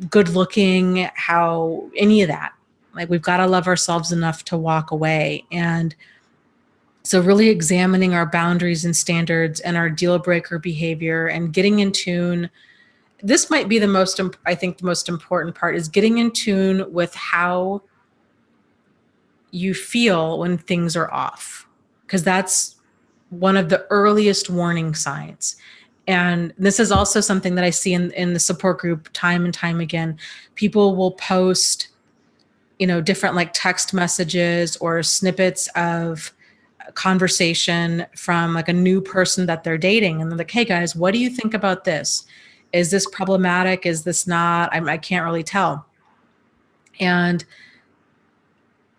good looking, how any of that. Like, we've got to love ourselves enough to walk away. And so really examining our boundaries and standards and our deal breaker behavior and getting in tune. This might be the most important part is getting in tune with how you feel when things are off, because that's one of the earliest warning signs. And this is also something that I see in the support group time and time again. People will post, different like text messages or snippets of conversation from like a new person that they're dating. And they're like, hey guys, what do you think about this? Is this problematic? Is this not? I can't really tell. And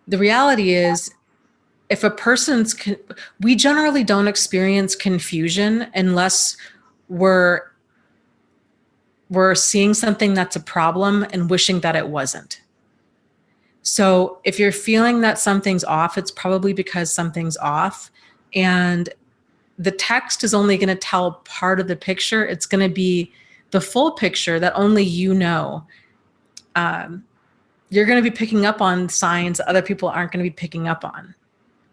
the reality is, if a we generally don't experience confusion unless we're seeing something that's a problem and wishing that it wasn't. So if you're feeling that something's off, it's probably because something's off. And the text is only going to tell part of the picture. It's going to be the full picture that only you know. You're going to be picking up on signs that other people aren't going to be picking up on.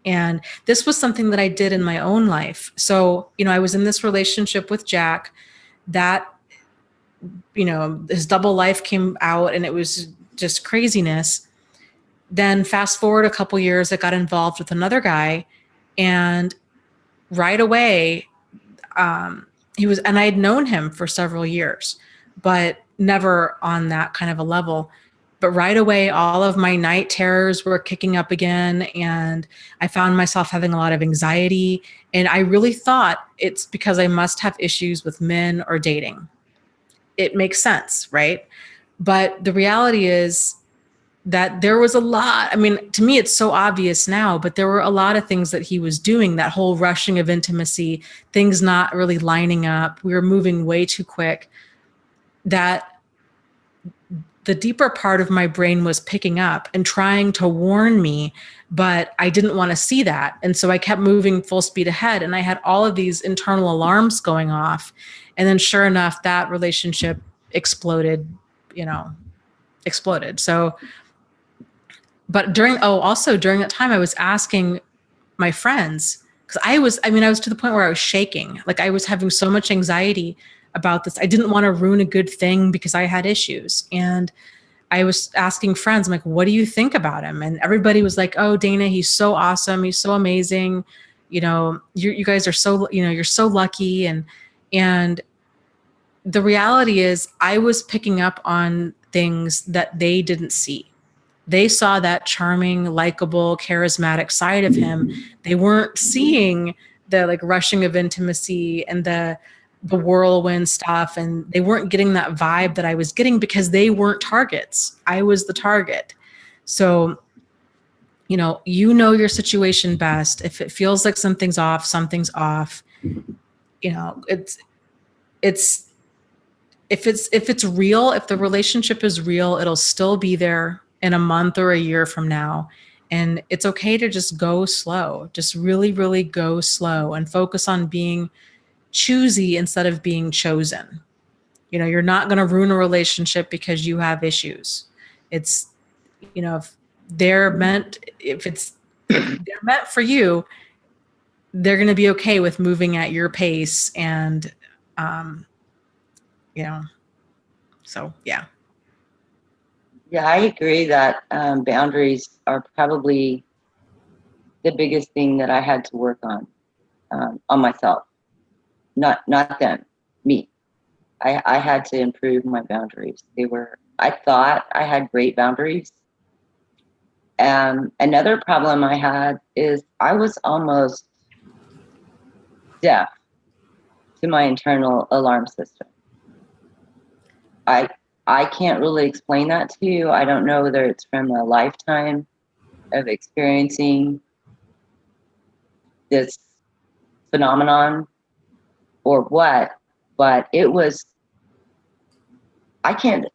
And this was something that I did in my own life. So, I was in this relationship with Jack that, his double life came out and it was just craziness. Then fast forward a couple years, I got involved with another guy, and right away, and I had known him for several years, but never on that kind of a level. But right away, all of my night terrors were kicking up again, and I found myself having a lot of anxiety. And I really thought it's because I must have issues with men or dating. It makes sense, right? But the reality is that there was a lot. I mean, to me, it's so obvious now, but there were a lot of things that he was doing, that whole rushing of intimacy, things not really lining up. We were moving way too quick, that the deeper part of my brain was picking up and trying to warn me, but I didn't want to see that. And so I kept moving full speed ahead, and I had all of these internal alarms going off. And then sure enough, that relationship exploded, exploded. So, but also during that time, I was asking my friends, because I was to the point where I was shaking. Like, I was having so much anxiety about this. I didn't want to ruin a good thing because I had issues. And I was asking friends, I'm like, what do you think about him? And everybody was like, oh, Dana, he's so awesome. He's so amazing. You guys are so, you're so lucky. And the reality is I was picking up on things that they didn't see. They saw that charming, likable, charismatic side of him. They weren't seeing the like rushing of intimacy and the whirlwind stuff, and they weren't getting that vibe that I was getting because they weren't targets. I was the target. So, your situation best. If it feels like something's off, something's off. It's if it's real, if the relationship is real, it'll still be there in a month or a year from now. And it's okay to just go slow, just really, really go slow and focus on being choosy instead of being chosen. You're not going to ruin a relationship because you have issues. It's, if they're meant for you, they're going to be okay with moving at your pace. And, so, yeah. Yeah, I agree that boundaries are probably the biggest thing that I had to work on myself. Not them, me. I had to improve my boundaries. I thought I had great boundaries. Another problem I had is I was almost deaf to my internal alarm system. I can't really explain that to you. I don't know whether it's from a lifetime of experiencing this phenomenon or what, but it was, I can't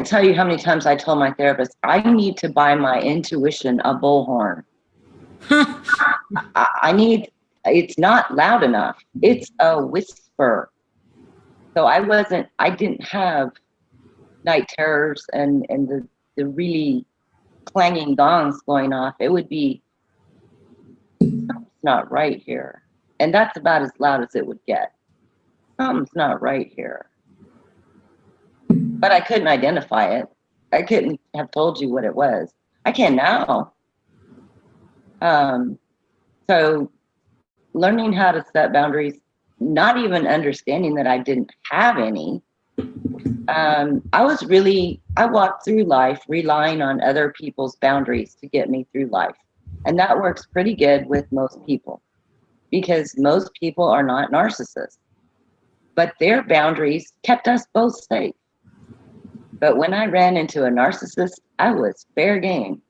tell you how many times I told my therapist, I need to buy my intuition a bullhorn. It's not loud enough. It's a whisper. So I didn't have night terrors and the really clanging gongs going off. It would be, something's not right here. And that's about as loud as it would get. Something's not right here. But I couldn't identify it. I couldn't have told you what it was. I can now. So learning how to set boundaries, not even understanding that I didn't have any. I walked through life relying on other people's boundaries to get me through life. And that works pretty good with most people because most people are not narcissists. But their boundaries kept us both safe. But when I ran into a narcissist, I was fair game.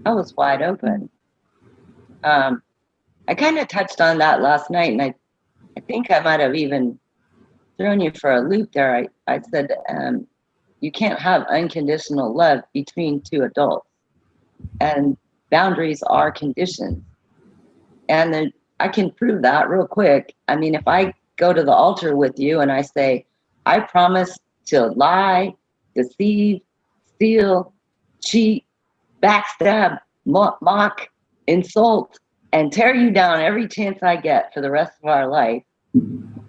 I was wide open. I kind of touched on that last night, and I think I might have even thrown you for a loop there. I said, you can't have unconditional love between two adults. And boundaries are conditions. And then I can prove that real quick. I mean, if I go to the altar with you and I say, I promise to lie, deceive, steal, cheat, backstab, mock, insult, and tear you down every chance I get for the rest of our life. And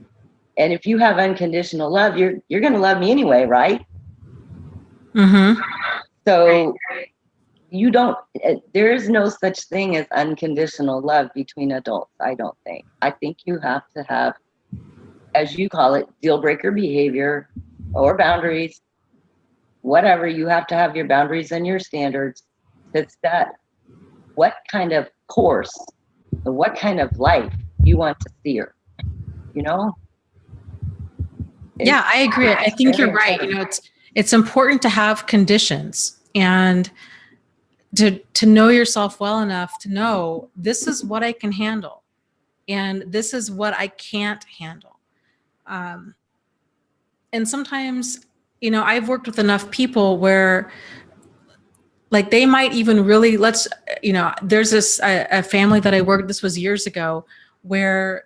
if you have unconditional love, you're going to love me anyway, right? Mm-hmm. So there is no such thing as unconditional love between adults, I don't think. I think you have to have, as you call it, deal breaker behavior or boundaries, whatever. You have to have your boundaries and your standards to set what kind of course, what kind of life you want to steer, Yeah, I agree. I think you're right. It's important to have conditions and to know yourself well enough to know this is what I can handle and this is what I can't handle. And sometimes, you know, I've worked with enough people where like they might even really, you know, there's a family that I worked, this was years ago, where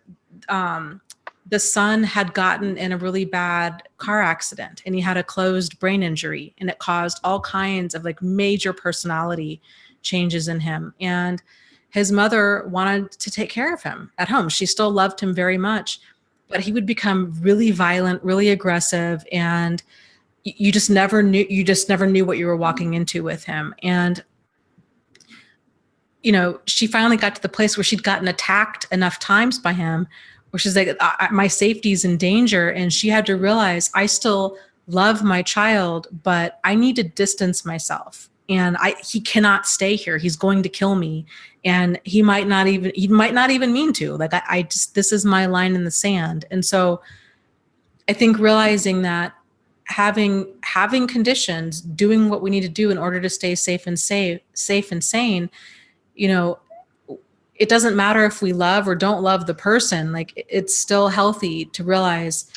the son had gotten in a really bad car accident and he had a closed brain injury, and it caused all kinds of like major personality changes in him. And his mother wanted to take care of him at home. She still loved him very much, but he would become really violent, really aggressive, and you just never knew what you were walking into with him. And you know, she finally got to the place where she'd gotten attacked enough times by him where she's like, my safety's in danger. And she had to realize, I still love my child, but I need to distance myself. And he cannot stay here. He's going to kill me. And he might not even mean to. Like, I just, this is my line in the sand. And so I think realizing that having conditions, doing what we need to do in order to stay safe and sane, you know, it doesn't matter if we love or don't love the person. Like, it's still healthy to realize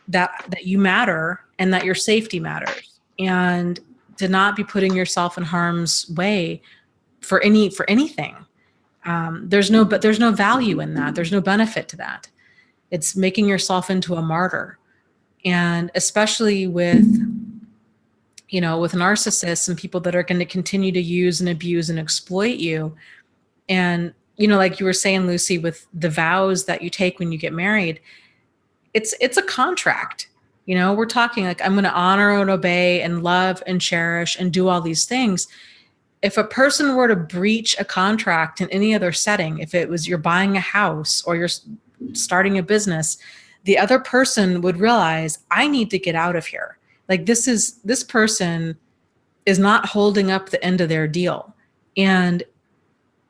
that you matter and that your safety matters, and to not be putting yourself in harm's way for anything. There's no value in that. There's no benefit to that. It's making yourself into a martyr. And especially with, you know, with narcissists and people that are going to continue to use and abuse and exploit you. And, you know, like you were saying, Lucy, with the vows that you take when you get married, it's a contract. You know, we're talking like, I'm going to honor and obey and love and cherish and do all these things. If a person were to breach a contract in any other setting, if it was you're buying a house or you're starting a business, the other person would realize, I need to get out of here. Like, this person is not holding up the end of their deal. And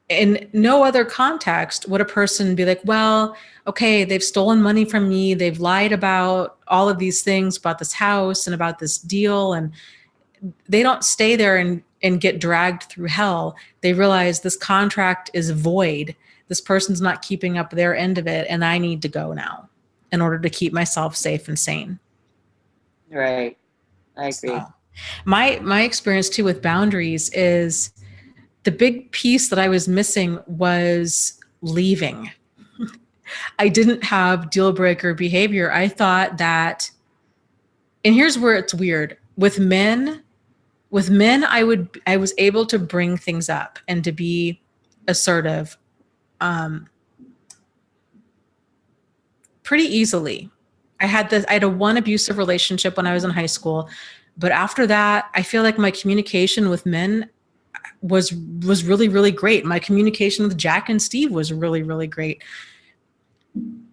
in no other context would a person be like, well, okay, they've stolen money from me. They've lied about all of these things about this house and about this deal. And they don't stay there and get dragged through hell. They realize this contract is void. This person's not keeping up their end of it. And I need to go now in order to keep myself safe and sane. Right. I agree. So, my experience too with boundaries is the big piece that I was missing was leaving. I didn't have deal breaker behavior. I thought that, and here's where it's weird. With men, I was able to bring things up and to be assertive pretty easily. I had a one abusive relationship when I was in high school, but after that, I feel like my communication with men was really, really great. My communication with Jack and Steve was really, really great.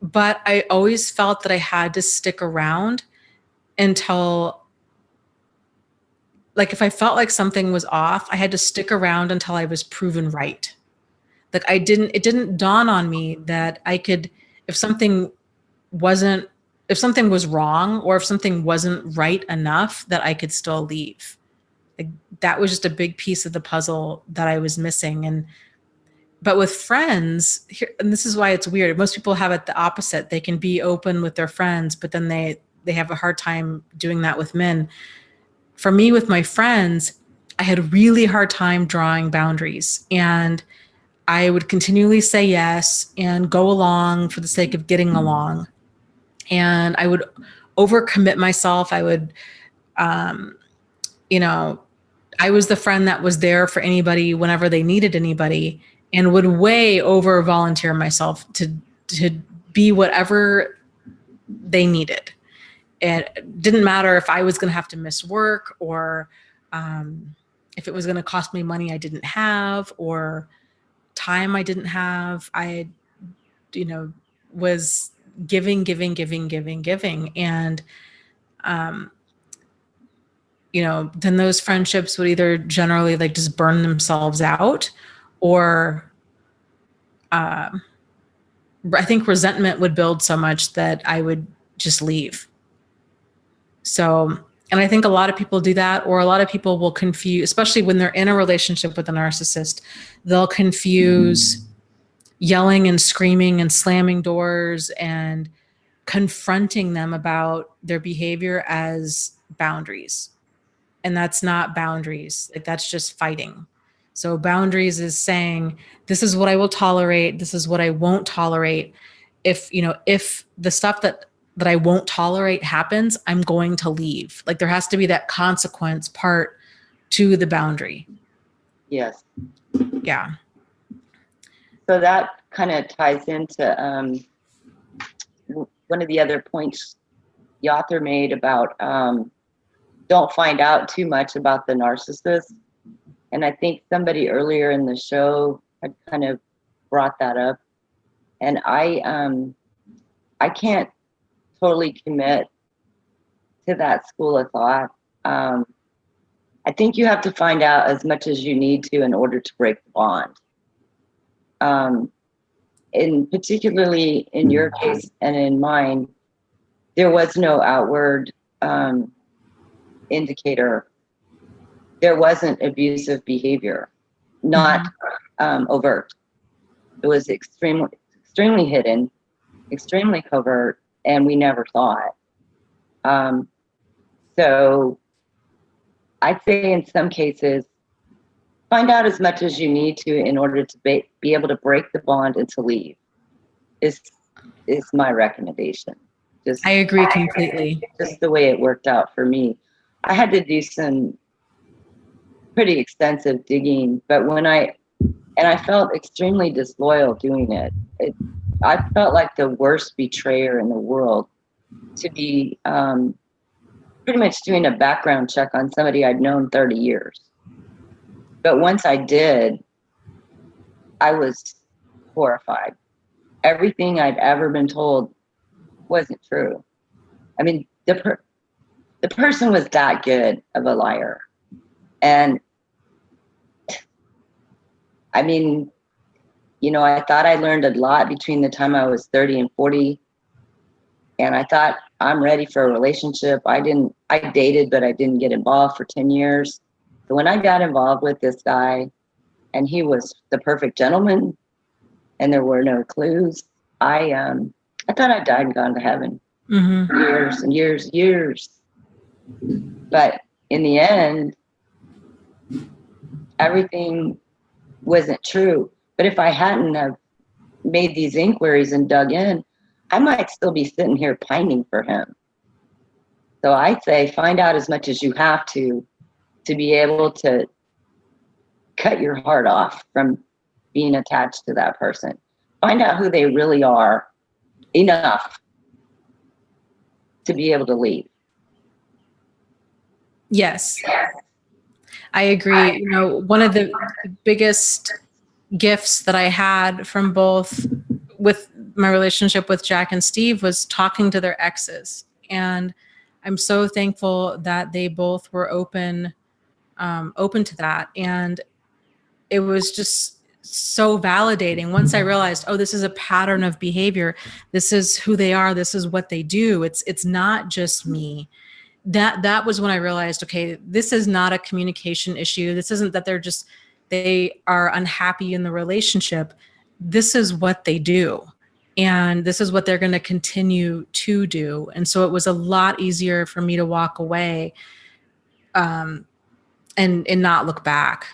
But I always felt that I had to stick around until, like, if I felt like something was off, I had to stick around until I was proven right. Like, it didn't dawn on me that I could, if something was wrong or if something wasn't right enough, that I could still leave. Like, that was just a big piece of the puzzle that I was missing. But with friends, and this is why it's weird. Most people have it the opposite. They can be open with their friends, but then they have a hard time doing that with men. For me, with my friends, I had a really hard time drawing boundaries, and I would continually say yes and go along for the sake of getting along. And I would overcommit myself. I would, you know, I was the friend that was there for anybody whenever they needed anybody, and would way over volunteer myself to be whatever they needed. It didn't matter if I was going to have to miss work, or if it was going to cost me money I didn't have, or time I didn't have. I, you know, was giving. And, you know, then those friendships would either generally like just burn themselves out, or I think resentment would build so much that I would just leave. So, and I think a lot of people do that, or a lot of people will confuse, especially when they're in a relationship with a narcissist, they'll confuse yelling and screaming and slamming doors and confronting them about their behavior as boundaries. And that's not boundaries. Like, that's just fighting. So boundaries is saying, this is what I will tolerate. This is what I won't tolerate. If the stuff that I won't tolerate happens, I'm going to leave. Like, there has to be that consequence part to the boundary. Yes. Yeah. So that kind of ties into one of the other points the author made about don't find out too much about the narcissist. And I think somebody earlier in the show had kind of brought that up. And I can't totally commit to that school of thought. I think you have to find out as much as you need to in order to break the bond. And particularly in your case and in mine, there was no outward indicator. There wasn't abusive behavior, not overt. It was extremely hidden, extremely covert, and we never saw it. So I'd say in some cases, find out as much as you need to in order to be able to break the bond and to leave is my recommendation. I agree completely. Just the way it worked out for me. I had to do some pretty extensive digging, but I felt extremely disloyal doing it. I felt like the worst betrayer in the world to be pretty much doing a background check on somebody I'd known 30 years. But once I did, I was horrified. Everything I'd ever been told wasn't true. I mean, the person was that good of a liar. And I mean, I thought I learned a lot between the time I was 30 and 40. And I thought, I'm ready for a relationship. I dated, but I didn't get involved for 10 years. So when I got involved with this guy, and he was the perfect gentleman, and there were no clues, I thought I died and gone to heaven. Years and years. But in the end, everything wasn't true. But if I hadn't have made these inquiries and dug in, I might still be sitting here pining for him. So I say find out as much as you have to be able to cut your heart off from being attached to that person. Find out who they really are enough to be able to leave. Yes. I agree. One of the biggest gifts that I had from both with my relationship with Jack and Steve was talking to their exes. And I'm so thankful that they both were open to that. And it was just so validating once I realized, oh, this is a pattern of behavior. This is who they are. This is what they do. It's not just me. That was when I realized, okay, this is not a communication issue. This isn't that they are unhappy in the relationship. This is what they do. And this is what they're going to continue to do. And so it was a lot easier for me to walk away and not look back,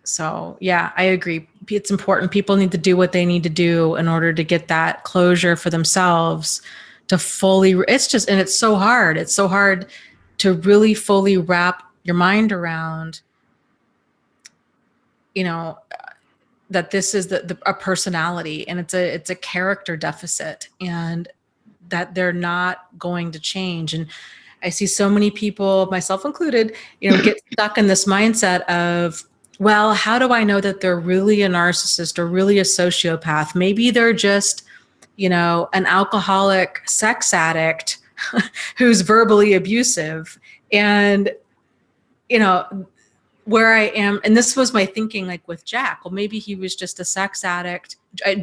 So yeah, I agree. It's important. People need to do what they need to do in order to get that closure for themselves to fully, and it's so hard. It's so hard to really fully wrap your mind around, that this is a personality and it's a character deficit and that they're not going to change. And I see so many people, myself included, get stuck in this mindset of, well, how do I know that they're really a narcissist or really a sociopath? Maybe they're just, an alcoholic sex addict who's verbally abusive. And, where I am, and this was my thinking, like with Jack, well, maybe he was just a sex addict. And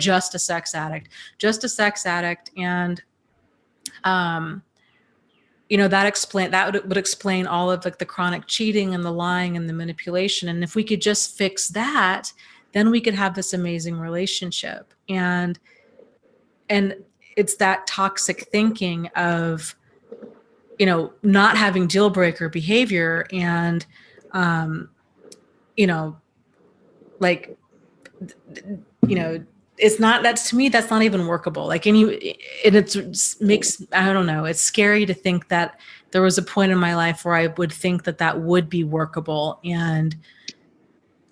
that would explain all of like the chronic cheating and the lying and the manipulation. And if we could just fix that, then we could have this amazing relationship. And it's that toxic thinking of, not having deal breaker behavior. And, you know, like, it's not, that's, to me, that's not even workable. Like makes, I don't know, it's scary to think that there was a point in my life where I would think that that would be workable. And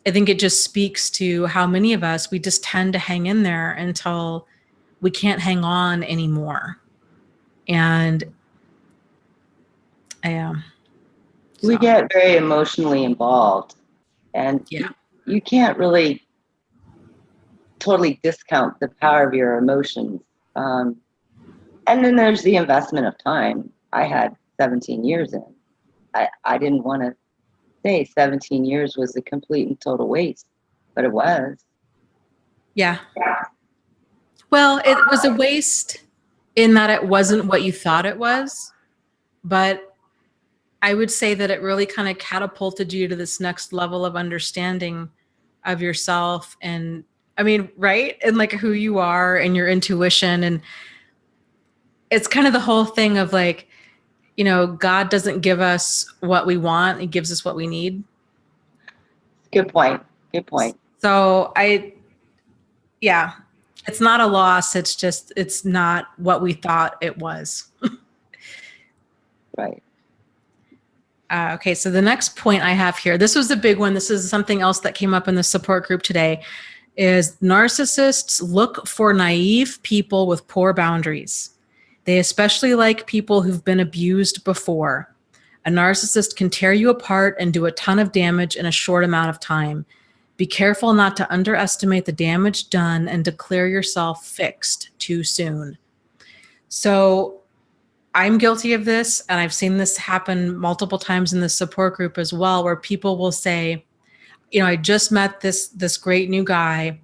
I think it just speaks to how many of us, we just tend to hang in there until we can't hang on anymore. And we get very emotionally involved, and you can't really totally discount the power of your emotions. And then there's the investment of time. I had 17 years in. I didn't want to say 17 years was a complete and total waste, but it was. Yeah. Well, it was a waste in that it wasn't what you thought it was, but I would say that it really kind of catapulted you to this next level of understanding of yourself. And I mean, right? And like who you are and your intuition. And it's kind of the whole thing of like, God doesn't give us what we want. He gives us what we need. Good point. Good point. So it's not a loss. It's just, it's not what we thought it was. Right. Okay, so the next point I have here, this was a big one. This is something else that came up in the support group today, is narcissists look for naive people with poor boundaries. They especially like people who've been abused before. A narcissist can tear you apart and do a ton of damage in a short amount of time. Be careful not to underestimate the damage done and declare yourself fixed too soon. So I'm guilty of this, and I've seen this happen multiple times in the support group as well, where people will say, I just met this great new guy,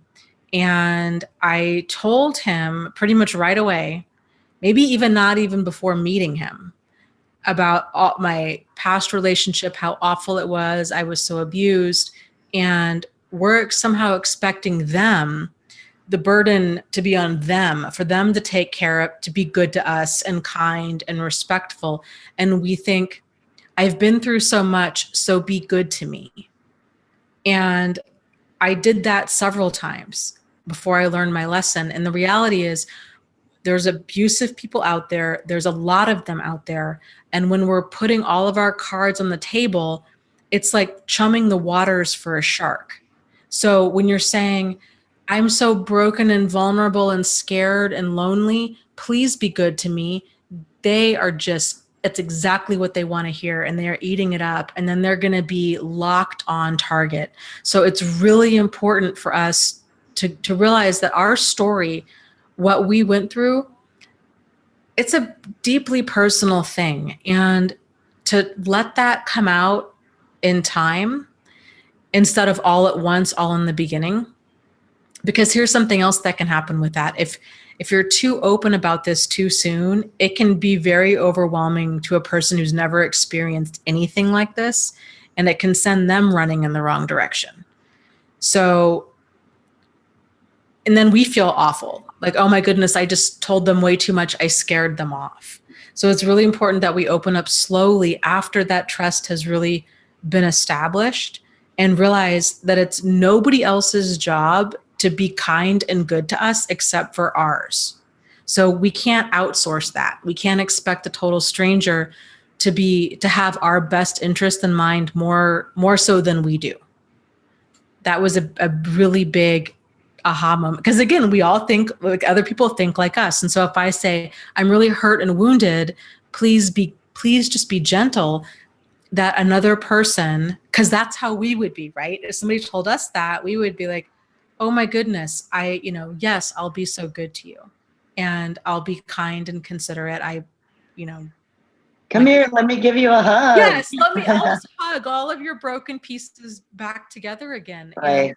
and I told him pretty much right away, maybe even not even before meeting him, about my past relationship, how awful it was. I was so abused, and we're somehow expecting them, the burden to be on them, for them to take care of, to be good to us and kind and respectful. And we think, I've been through so much, so be good to me. And I did that several times before I learned my lesson. And the reality is, there's abusive people out there. There's a lot of them out there. And when we're putting all of our cards on the table, it's like chumming the waters for a shark. So when you're saying, I'm so broken and vulnerable and scared and lonely, please be good to me, they are just, it's exactly what they want to hear, and they are eating it up, and then they're going to be locked on target. So it's really important for us to realize that our story, what we went through, it's a deeply personal thing, and to let that come out in time instead of all at once, all in the beginning. Because here's something else that can happen with that. If you're too open about this too soon, it can be very overwhelming to a person who's never experienced anything like this, and it can send them running in the wrong direction. So, and then we feel awful. Like, oh my goodness, I just told them way too much. I scared them off. So it's really important that we open up slowly after that trust has really been established, and realize that it's nobody else's job to be kind and good to us except for ours. So we can't outsource that. We can't expect a total stranger to have our best interest in mind more so than we do. That was a really big aha moment. Because again, we all think like other people think like us. And so if I say, I'm really hurt and wounded, please just be gentle, that another person, because that's how we would be, right? If somebody told us that, we would be like, oh my goodness, yes, I'll be so good to you, and I'll be kind and considerate. Come here, let me give you a hug. Yes, I'll just hug all of your broken pieces back together again. Right.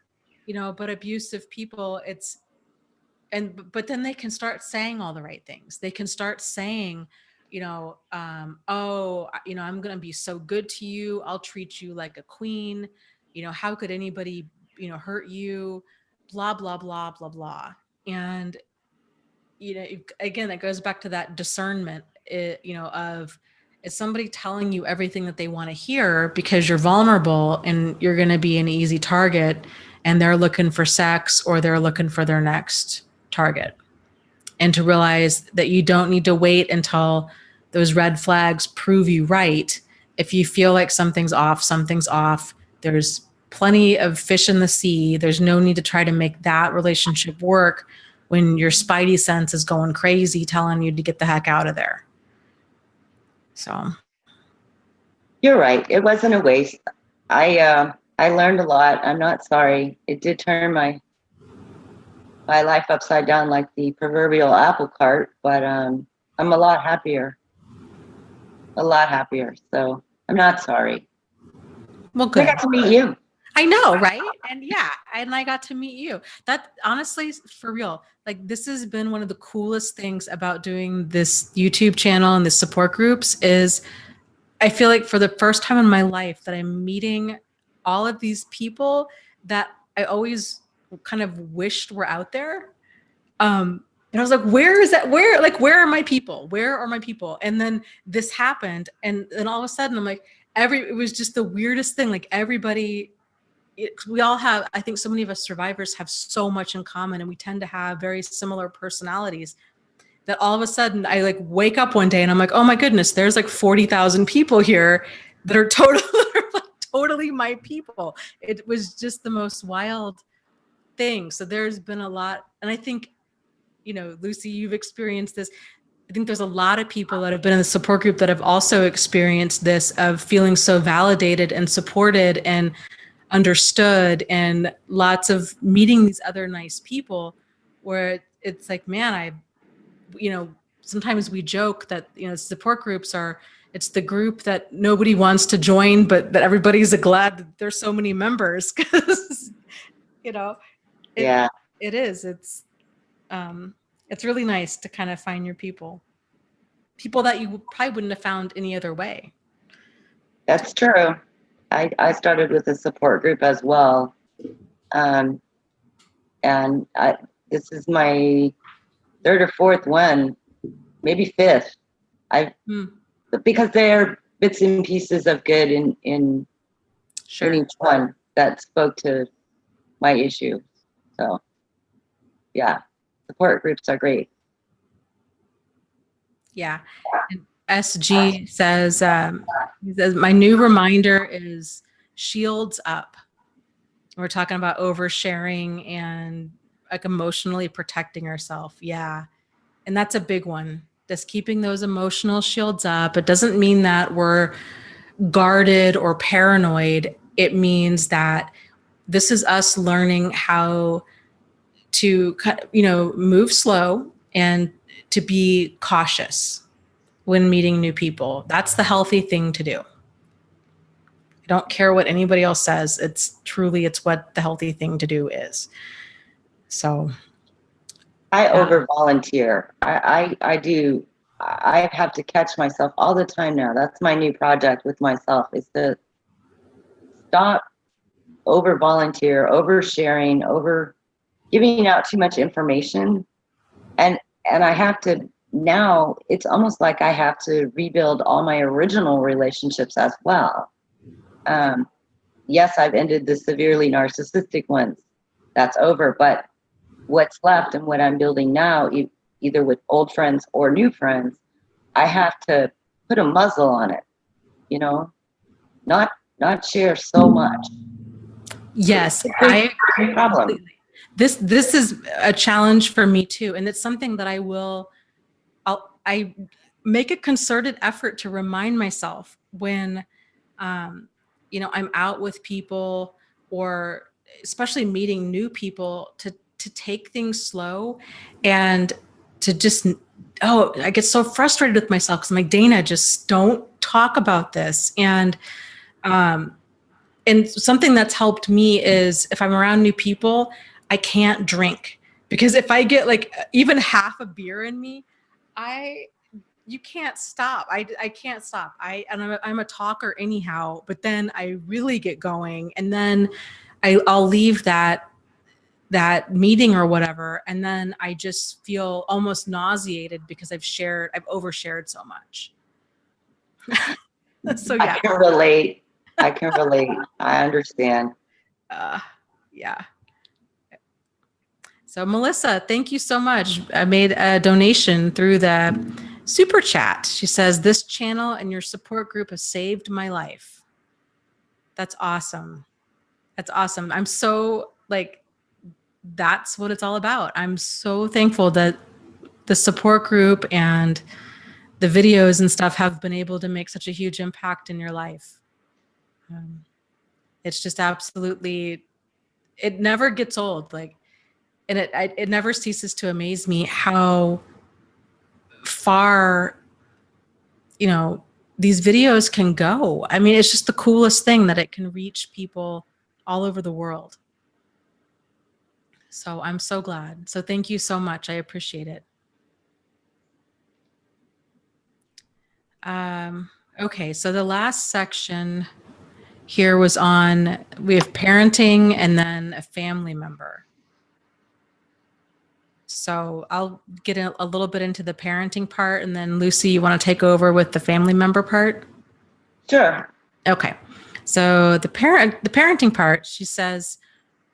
And, but abusive people, but then they can start saying all the right things. They can start saying, I'm going to be so good to you. I'll treat you like a queen. How could anybody, hurt you? Blah, blah, blah, blah, blah. And, again, it goes back to that discernment, of, It's somebody telling you everything that they want to hear because you're vulnerable and you're going to be an easy target, and they're looking for sex or they're looking for their next target. And to realize that you don't need to wait until those red flags prove you right. If you feel like something's off, something's off. There's plenty of fish in the sea. There's no need to try to make that relationship work when your spidey sense is going crazy telling you to get the heck out of there. So You're right. It wasn't a waste. I learned a lot. I'm not sorry. It did turn my life upside down like the proverbial apple cart, but I'm a lot happier. A lot happier. So I'm not sorry. well, good. I got to meet you. I know, right? And yeah, and I got to meet you. That honestly, for real, like this has been one of the coolest things about doing this YouTube channel and the support groups is I feel like for the first time in my life that I'm meeting all of these people that I always kind of wished were out there. And I was like, where is that? Where are my people? Where are my people? And then this happened. And then all of a sudden I'm like, it was just the weirdest thing. Like everybody, we all have, I think so many of us survivors have so much in common, and we tend to have very similar personalities that all of a sudden I like wake up one day and I'm like, oh my goodness, there's like 40,000 people here that are totally my people. It was just the most wild thing. So there's been a lot. And I think, Lucy, you've experienced this. I think there's a lot of people that have been in the support group that have also experienced this of feeling so validated and supported and understood, and lots of meeting these other nice people where it's like, man, sometimes we joke that, support groups it's the group that nobody wants to join, but that everybody's glad that there's so many members because, Yeah. it is. It's really nice to kind of find your people that you probably wouldn't have found any other way. That's true. I started with a support group as well. And this is my third or fourth one, maybe fifth. Because they're bits and pieces of good in each one that spoke to my issue. So yeah, support groups are great. Yeah. And SG says, he says, my new reminder is shields up. We're talking about oversharing and like emotionally protecting ourselves. Yeah. And that's a big one. Just keeping those emotional shields up. It doesn't mean that we're guarded or paranoid. It means that this is us learning how to, move slow and to be cautious when meeting new people. That's the healthy thing to do. I don't care what anybody else says. It's what the healthy thing to do is. So I over volunteer. I do. I have to catch myself all the time now. That's my new project with myself, is to stop over volunteer, over sharing, over giving out too much information. And I have to, now it's almost like I have to rebuild all my original relationships as well. Yes, I've ended the severely narcissistic ones. That's over. But what's left and what I'm building now, either with old friends or new friends, I have to put a muzzle on it, not share so much. Yes, I agree. Problem. This is a challenge for me too, and it's something that I make a concerted effort to remind myself when, I'm out with people, or especially meeting new people, to take things slow and to just, I get so frustrated with myself because I'm like, Dana, just don't talk about this. And something that's helped me is if I'm around new people, I can't drink, because if I get like even half a beer in me, you can't stop. I can't stop. I'm a talker anyhow, but then I really get going, and then I'll leave that meeting or whatever, and then I just feel almost nauseated because I've overshared so much. So I yeah. can relate. I can relate. I understand. Yeah. So Melissa, thank you so much. I made a donation through the super chat. She says, this channel and your support group has saved my life. That's awesome. That's awesome. I'm so like, that's what it's all about. I'm so thankful that the support group and the videos and stuff have been able to make such a huge impact in your life. It's just absolutely, it never gets old. Like, and it never ceases to amaze me how far, these videos can go. I mean, it's just the coolest thing that it can reach people all over the world. So I'm so glad. So thank you so much. I appreciate it. Okay, so the last section here was on, we have parenting and then a family member. So I'll get a little bit into the parenting part, and then Lucy, you want to take over with the family member part? Sure. Okay. So the parenting part, she says,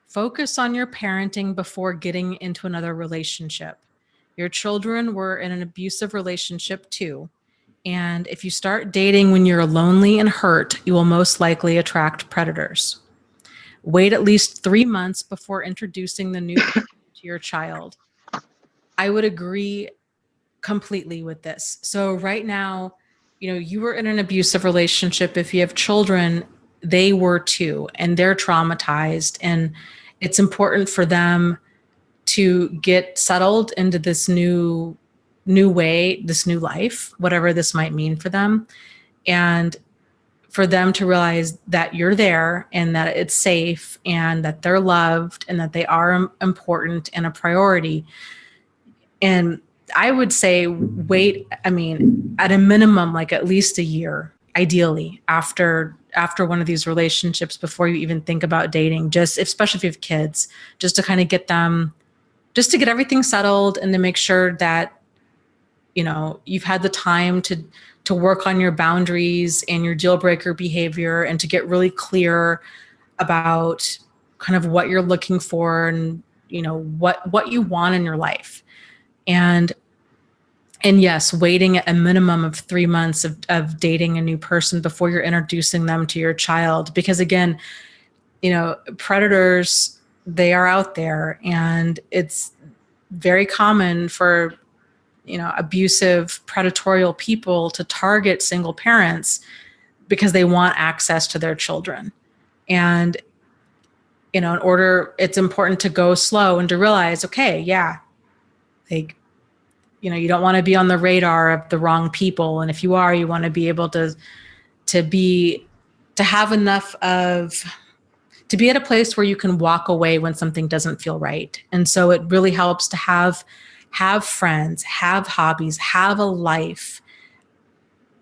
focus on your parenting before getting into another relationship. Your children were in an abusive relationship too. And if you start dating when you're lonely and hurt, you will most likely attract predators. Wait at least 3 months before introducing the new person to your child. I would agree completely with this. So right now, you were in an abusive relationship. If you have children, they were too, and they're traumatized. And it's important for them to get settled into this new way, this new life, whatever this might mean for them. And for them to realize that you're there and that it's safe and that they're loved and that they are important and a priority. And I would say wait, I mean, at a minimum, like at least a year, ideally, after one of these relationships before you even think about dating, just especially if you have kids, just to kind of get them, just to get everything settled and to make sure that, you've had the time to work on your boundaries and your deal breaker behavior and to get really clear about kind of what you're looking for and, what you want in your life. And yes, waiting a minimum of 3 months of dating a new person before you're introducing them to your child. Because again, predators, they are out there, and it's very common for, abusive, predatory people to target single parents because they want access to their children. And, it's important to go slow and to realize, okay, yeah, like, you don't want to be on the radar of the wrong people. And if you are, you want to be able to have enough to be at a place where you can walk away when something doesn't feel right. And so it really helps to have friends, have hobbies, have a life.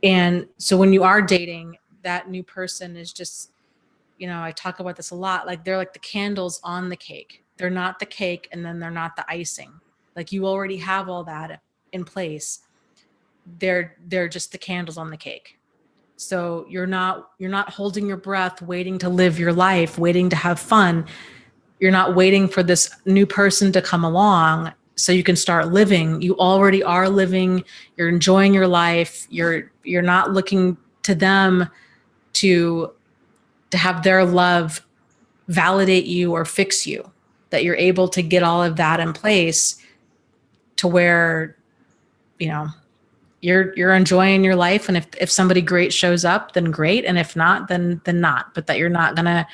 And so when you are dating, that new person is just, I talk about this a lot, like they're like the candles on the cake. They're not the cake, and then they're not the icing. Like you already have all that in place. They're just the candles on the cake. So you're not holding your breath, waiting to live your life, waiting to have fun. You're not waiting for this new person to come along so you can start living. You already are living. You're enjoying your life. You're not looking to them to have their love validate you or fix you. That you're able to get all of that in place to where, you're enjoying your life. And if somebody great shows up, then great. And if not, then not. But that you're not going to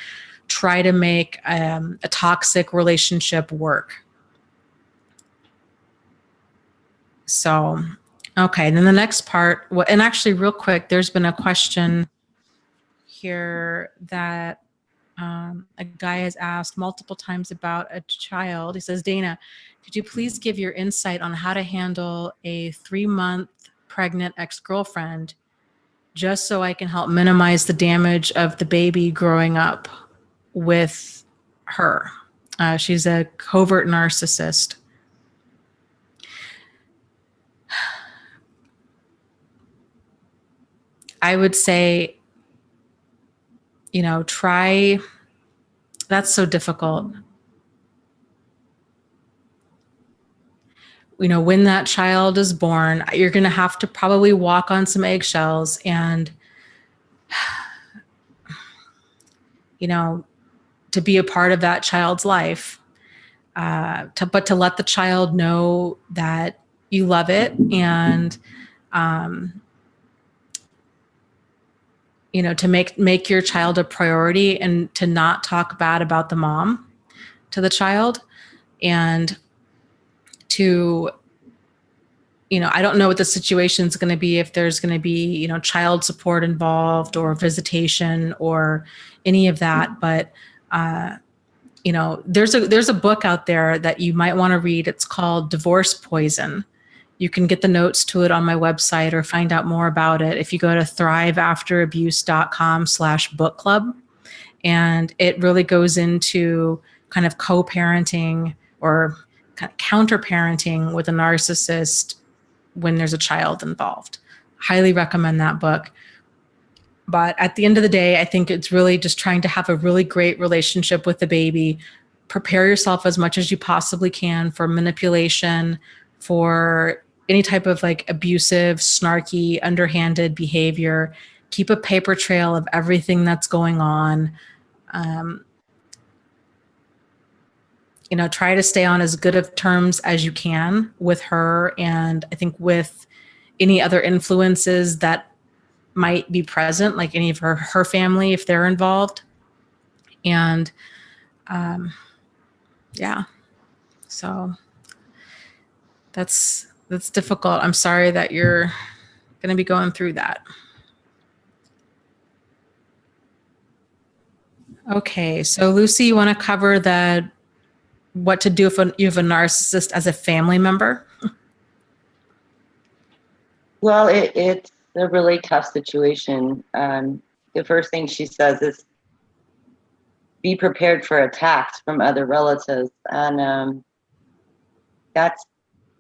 try to make a toxic relationship work. So, okay. And then the next part, and actually real quick, there's been a question here that a guy has asked multiple times about a child. He says, Dana, could you please give your insight on how to handle a 3-month pregnant ex-girlfriend, just so I can help minimize the damage of the baby growing up with her? She's a covert narcissist. I would say, try, that's so difficult. When that child is born, you're going to have to probably walk on some eggshells and, to be a part of that child's life, but to let the child know that you love it, and, to make your child a priority, and to not talk bad about the mom to the child, and to, I don't know what the situation is going to be, if there's going to be, child support involved or visitation or any of that. But, there's a book out there that you might want to read. It's called Divorce Poison. You can get the notes to it on my website or find out more about it if you go to thriveafterabuse.com/book club. And it really goes into kind of co-parenting or kind of counter-parenting with a narcissist when there's a child involved. Highly recommend that book. But at the end of the day, I think it's really just trying to have a really great relationship with the baby. Prepare yourself as much as you possibly can for manipulation, for any type of like abusive, snarky, underhanded behavior. Keep a paper trail of everything that's going on. Try to stay on as good of terms as you can with her, and I think with any other influences that might be present, like any of her family, if they're involved. And yeah, so that's difficult. I'm sorry that you're going to be going through that. Okay, so Lucy, you want to cover what to do if you have a narcissist as a family member? Well, it's a really tough situation. The first thing she says is, be prepared for attacks from other relatives. And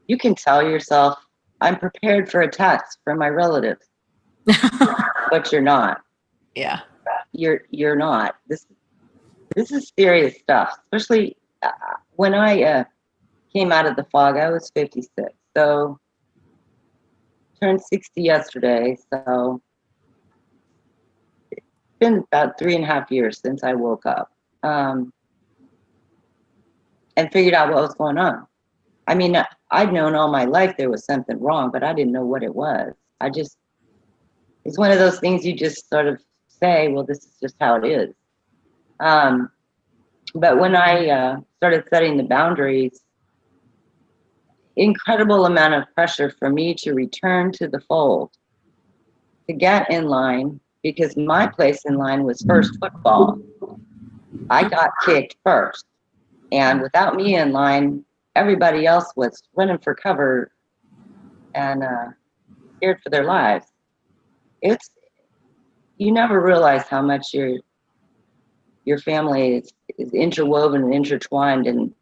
you can tell yourself, I'm prepared for attacks from my relatives, but you're not. Yeah. You're not. This is serious stuff, especially when I came out of the fog. I was 56, so turned 60 yesterday. So it's been about 3.5 years since I woke up and figured out what was going on. I mean, I'd known all my life there was something wrong, but I didn't know what it was. It's one of those things you just sort of say, well, this is just how it is. But when I started setting the boundaries, incredible amount of pressure for me to return to the fold, to get in line, because my place in line was first football. I got kicked first. And without me in line, everybody else was running for cover and scared for their lives. You never realize how much your family is interwoven and intertwined and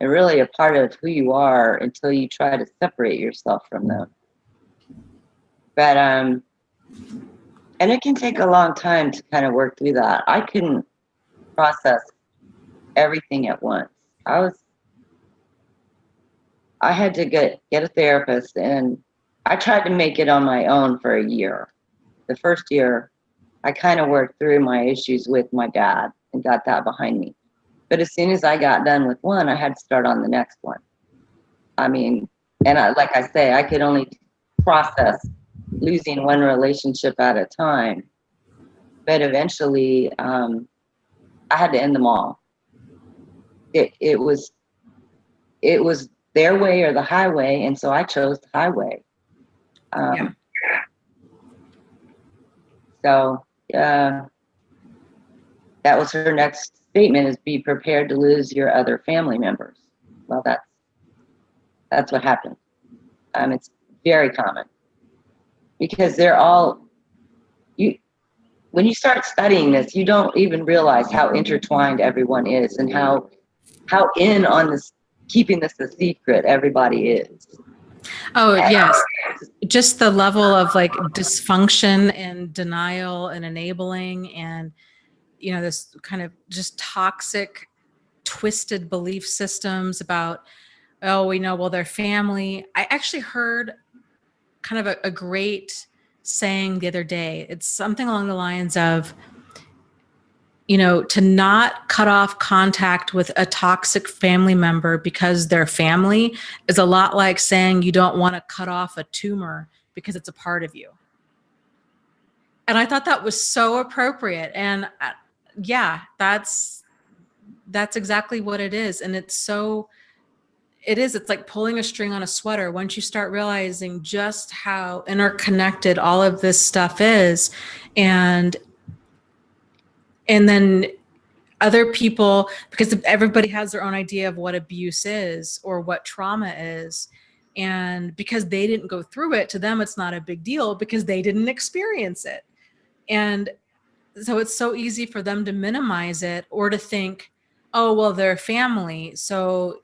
really a part of who you are until you try to separate yourself from them. But and it can take a long time to kind of work through that. I couldn't process everything at once. I had to get a therapist, and I tried to make it on my own for a year. The first year, I kind of worked through my issues with my dad and got that behind me. But as soon as I got done with one, I had to start on the next one. I mean, and like I say, I could only process losing one relationship at a time. But eventually, I had to end them all. It was their way or the highway, and so I chose the highway. Yeah. So that was her next statement: is be prepared to lose your other family members. Well, that's what happened. It's very common because they're all when you start studying this, you don't even realize how intertwined everyone is and how in on this, keeping this a secret everybody is. Oh, yes. Just the level of like dysfunction and denial and enabling and, this kind of just toxic, twisted belief systems about, oh, we know, well, they're family. I actually heard kind of a great saying the other day. It's something along the lines of, to not cut off contact with a toxic family member because they're family is a lot like saying you don't want to cut off a tumor because it's a part of you. And I thought that was so appropriate. And yeah, that's exactly what it is. And it's like pulling a string on a sweater. Once you start realizing just how interconnected all of this stuff is, and then other people, because everybody has their own idea of what abuse is or what trauma is. And because they didn't go through it, to them, it's not a big deal because they didn't experience it. And so it's so easy for them to minimize it or to think, oh, well, they're family, so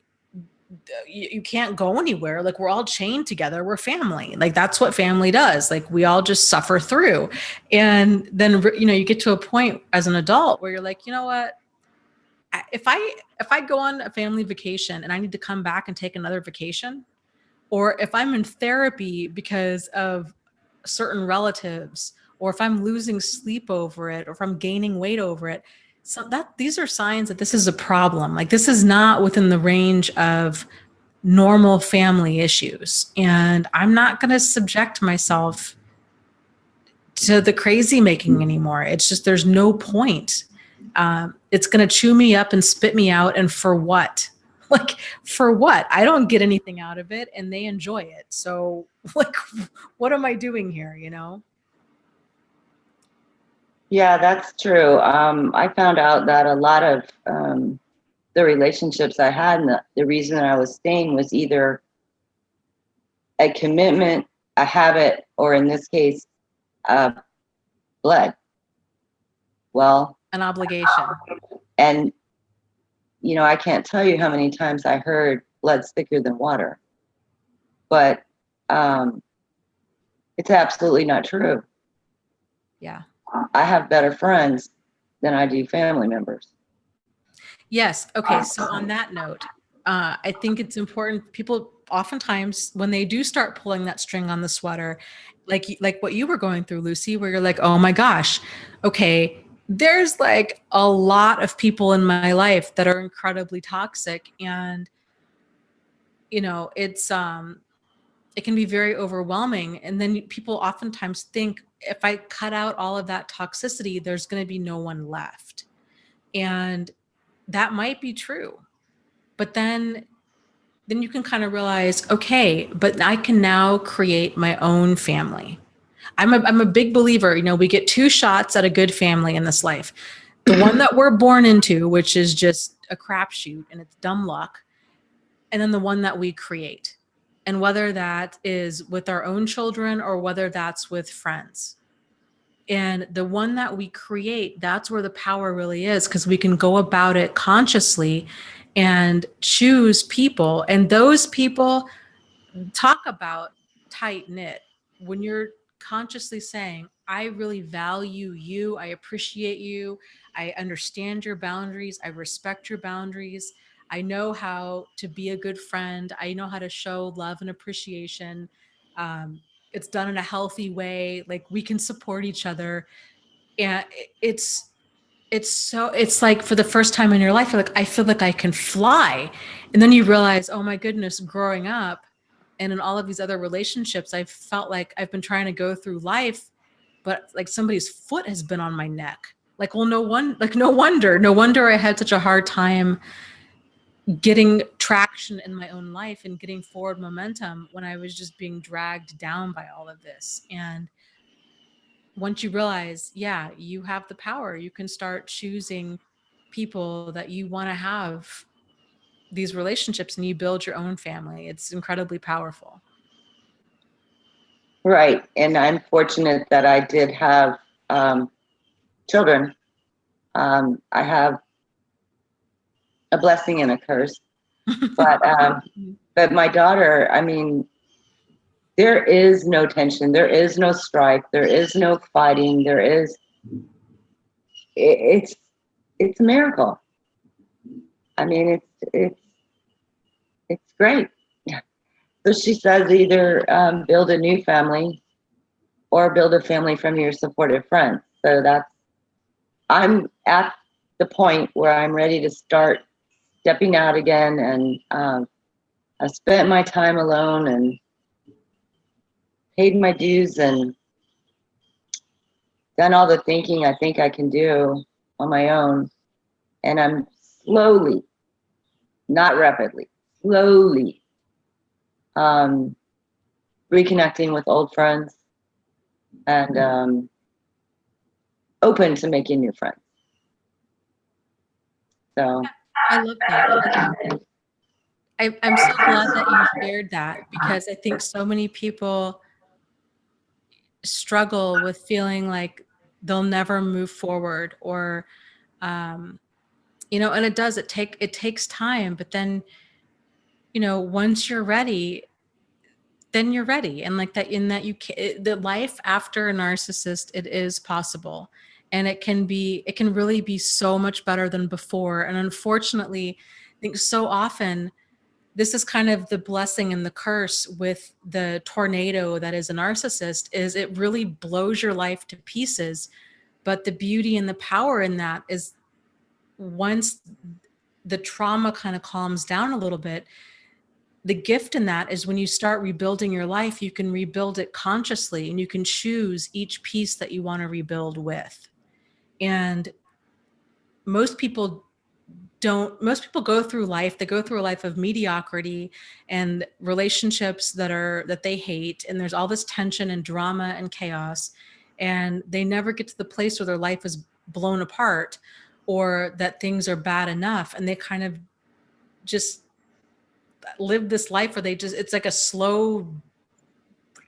you can't go anywhere. Like, we're all chained together. We're family. Like, that's what family does. Like, we all just suffer through. And then, you get to a point as an adult where you're like, you know what? If I go on a family vacation and I need to come back and take another vacation, or if I'm in therapy because of certain relatives, or if I'm losing sleep over it, or if I'm gaining weight over it, so these are signs that this is a problem. Like, this is not within the range of normal family issues. And I'm not going to subject myself to the crazy making anymore. It's just, there's no point. It's going to chew me up and spit me out. And for what? Like, for what? I don't get anything out of it and they enjoy it. So, like, what am I doing here, Yeah, that's true. I found out that a lot of the relationships I had, and the reason that I was staying was either a commitment, a habit, or in this case, blood. Well, an obligation. And, I can't tell you how many times I heard blood's thicker than water. But it's absolutely not true. Yeah. I have better friends than I do family members. Yes. Okay. So on that note, I think it's important. People oftentimes, when they do start pulling that string on the sweater, like what you were going through, Lucy, where you're like, oh my gosh, okay, there's like a lot of people in my life that are incredibly toxic, and it's it can be very overwhelming. And then people oftentimes think, if I cut out all of that toxicity, there's going to be no one left. And that might be true. But then you can kind of realize, okay, but I can now create my own family. I'm a big believer, we get two shots at a good family in this life. The one that we're born into, which is just a crapshoot and it's dumb luck. And then the one that we create. And whether that is with our own children or whether that's with friends. And the one that we create, that's where the power really is, because we can go about it consciously and choose people. And those people, talk about tight knit. When you're consciously saying, I really value you, I appreciate you, I understand your boundaries, I respect your boundaries, I know how to be a good friend, I know how to show love and appreciation. It's done in a healthy way. Like, we can support each other. And it's like, for the first time in your life, you're like, I feel like I can fly. And then you realize, oh my goodness, growing up and in all of these other relationships, I felt like I've been trying to go through life, but like somebody's foot has been on my neck. Like, well, no wonder I had such a hard time getting traction in my own life and getting forward momentum when I was just being dragged down by all of this. And once you realize, yeah, you have the power, you can start choosing people that you want to have these relationships, and you build your own family. It's incredibly powerful. Right. And I'm fortunate that I did have children. I have a blessing and a curse. But my daughter, I mean, there is no tension. There is no strife. There is no fighting. It's a miracle. I mean, it's great. So she says either build a new family or build a family from your supportive friends. So I'm at the point where I'm ready to start stepping out again, and I've spent my time alone and paid my dues and done all the thinking I think I can do on my own. And I'm slowly, not rapidly, slowly reconnecting with old friends and open to making new friends. So I love that. I'm so glad that you shared that, because I think so many people struggle with feeling like they'll never move forward, or you know, and it takes time, but then, you know, once you're ready, then you're ready. And like that, in that the life after a narcissist, it is possible, and it can really be so much better than before. And unfortunately, I think so often this is kind of the blessing and the curse with the tornado that is a narcissist, is it really blows your life to pieces. But the beauty and the power in that is, once the trauma kind of calms down a little bit, the gift in that is when you start rebuilding your life, you can rebuild it consciously, and you can choose each piece that you want to rebuild with. And most people go through life, they go through a life of mediocrity and relationships that they hate, and there's all this tension and drama and chaos, and they never get to the place where their life is blown apart, or that things are bad enough, and they kind of just live this life where it's like a slow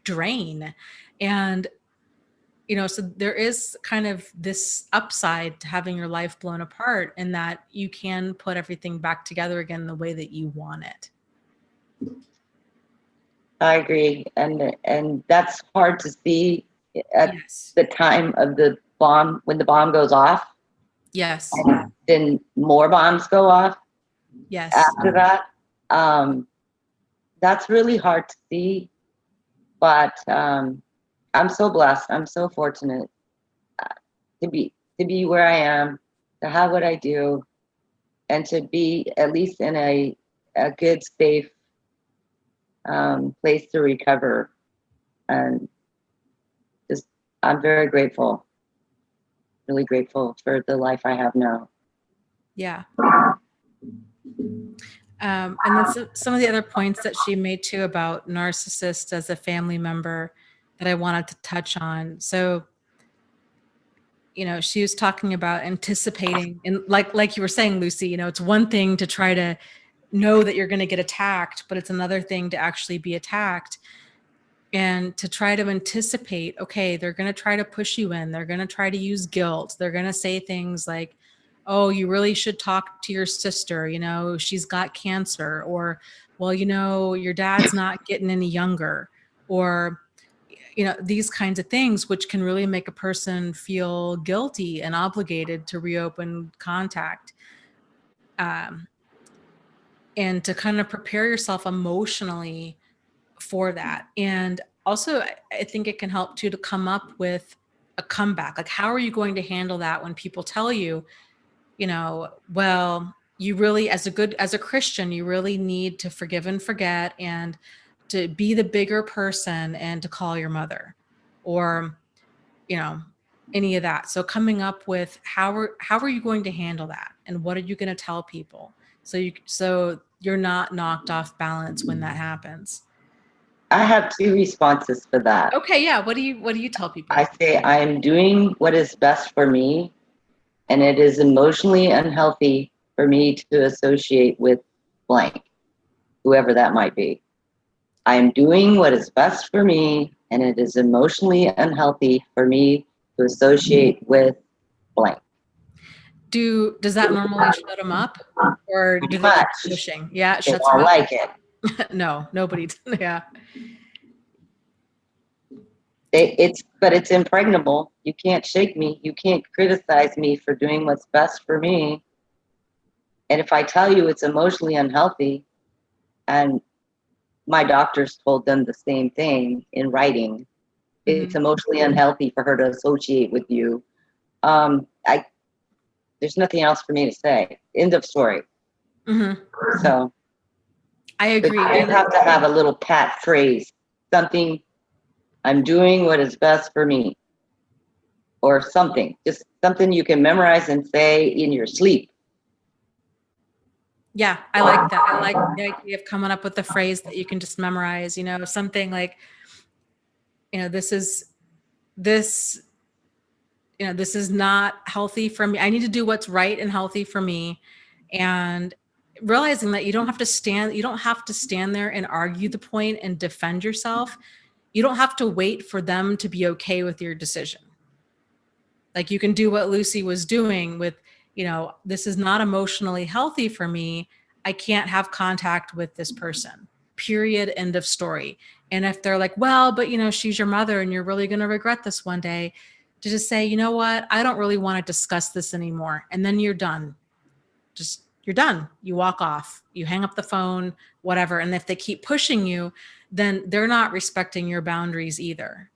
drain. And you know, so there is kind of this upside to having your life blown apart, in that you can put everything back together again the way that you want it. I agree, and that's hard to see at the time of the bomb, when the bomb goes off. Yes. And then more bombs go off. Yes. After that, that's really hard to see, but I'm so blessed. I'm so fortunate to be where I am, to have what I do, and to be at least in a good, safe place to recover. And just, I'm very grateful, really grateful for the life I have now. Yeah. And then some of the other points that she made too about narcissists as a family member that I wanted to touch on. So, you know, she was talking about anticipating, and like you were saying, Lucy, you know, it's one thing to try to know that you're going to get attacked, but it's another thing to actually be attacked, and to try to anticipate, okay, they're going to try to push you in. They're going to try to use guilt. They're going to say things like, oh, you really should talk to your sister. You know, she's got cancer, or, well, you know, your dad's not getting any younger, or, you know, these kinds of things, which can really make a person feel guilty and obligated to reopen contact. And to kind of prepare yourself emotionally for that. And also, I think it can help too to come up with a comeback. Like, how are you going to handle that when people tell you, you know, well, you really, as a Christian, you really need to forgive and forget, and to be the bigger person, and to call your mother, or, you know, any of that. So coming up with how are you going to handle that, and what are you going to tell people, so you're not knocked off balance when that happens. I have two responses for that. Okay, yeah. What do you tell people? I say I am doing what is best for me, and it is emotionally unhealthy for me to associate with blank, whoever that might be. I am doing what is best for me, and it is emotionally unhealthy for me to associate with blank. Does that normally shut them up, or do they keep pushing? Yeah, it They shuts don't them up. like it. No, nobody. Yeah. But it's impregnable. You can't shake me. You can't criticize me for doing what's best for me. And if I tell you it's emotionally unhealthy, and my doctors told them the same thing in writing, it's emotionally unhealthy for her to associate with you. I There's nothing else for me to say. End of story. So I agree. You have to have a little pat phrase, something, I'm doing what is best for me, or something, just something you can memorize and say in your sleep. Yeah, I like that. I like the idea of coming up with a phrase that you can just memorize, you know, something like, you know, this is not healthy for me. I need to do what's right and healthy for me. And realizing that you don't have to stand there and argue the point and defend yourself. You don't have to wait for them to be okay with your decision. Like, you can do what Lucy was doing with, you know, this is not emotionally healthy for me. I can't have contact with this person. Period. End of story. And if they're like, well, but you know, she's your mother and you're really going to regret this one day, to just say, you know what, I don't really want to discuss this anymore. And then you're done. You're done. You walk off, you hang up the phone, whatever. And if they keep pushing you, then they're not respecting your boundaries either.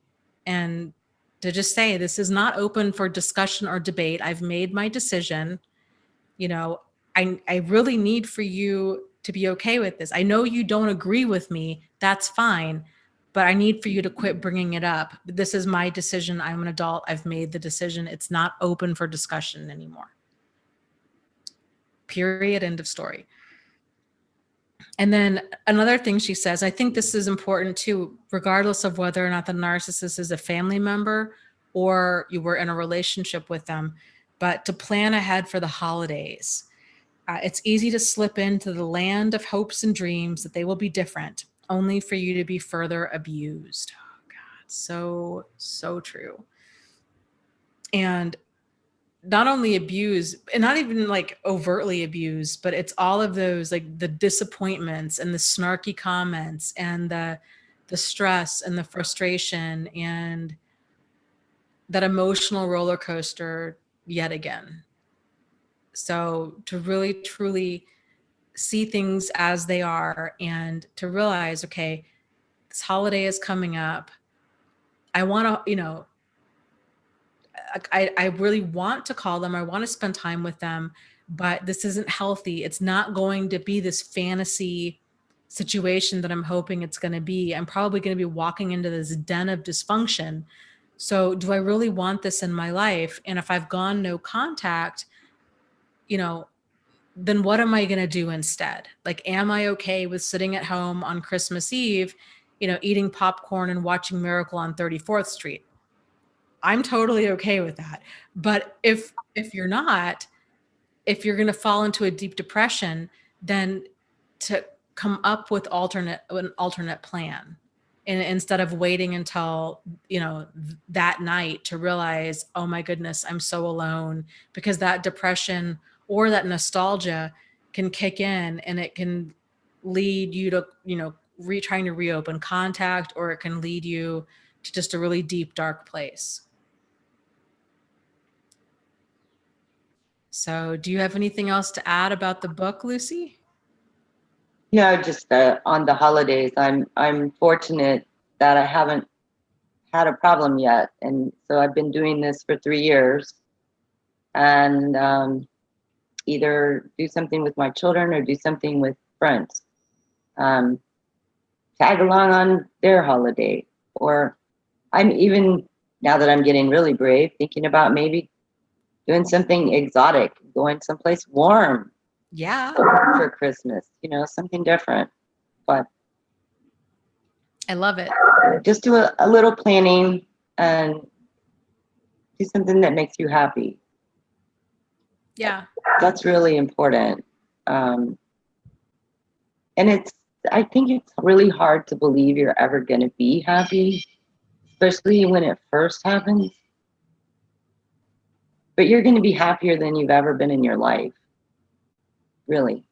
And to just say, this is not open for discussion or debate. I've made my decision. You know, I really need for you to be okay with this. I know you don't agree with me. That's fine. But I need for you to quit bringing it up. This is my decision. I'm an adult. I've made the decision. It's not open for discussion anymore. Period. End of story. And then another thing she says, I think this is important too, regardless of whether or not the narcissist is a family member or you were in a relationship with them, but to plan ahead for the holidays. It's easy to slip into the land of hopes and dreams that they will be different, only for you to be further abused. Oh God, so true. And not only abuse, and not even like overtly abuse, but it's all of those, like the disappointments and the snarky comments and the stress and the frustration and that emotional roller coaster yet again. So to really truly see things as they are and to realize, okay, this holiday is coming up. I want to, you know, I really want to call them. I want to spend time with them, but this isn't healthy. It's not going to be this fantasy situation that I'm hoping it's going to be. I'm probably going to be walking into this den of dysfunction. So do I really want this in my life? And if I've gone no contact, you know, then what am I going to do instead? Like, am I okay with sitting at home on Christmas Eve, you know, eating popcorn and watching Miracle on 34th Street? I'm totally okay with that. But if you're not, if you're going to fall into a deep depression, then to come up with an alternate plan. And instead of waiting until, you know, that night to realize, oh my goodness, I'm so alone, because that depression or that nostalgia can kick in and it can lead you to, you know, trying to reopen contact, or it can lead you to just a really deep, dark place. So do you have anything else to add about the book, Lucy? No, just on the holidays, I'm fortunate that I haven't had a problem yet, and so I've been doing this for 3 years, and either do something with my children or do something with friends. Um, Tag along on their holiday, or I'm even, now that I'm getting really brave, thinking about maybe doing something exotic, going someplace warm. Yeah. For Christmas, you know, something different. But I love it. just do a little planning and do something that makes you happy. Yeah. That's really important. And I think it's really hard to believe you're ever going to be happy, especially when it first happens. But you're going to be happier than you've ever been in your life. Really.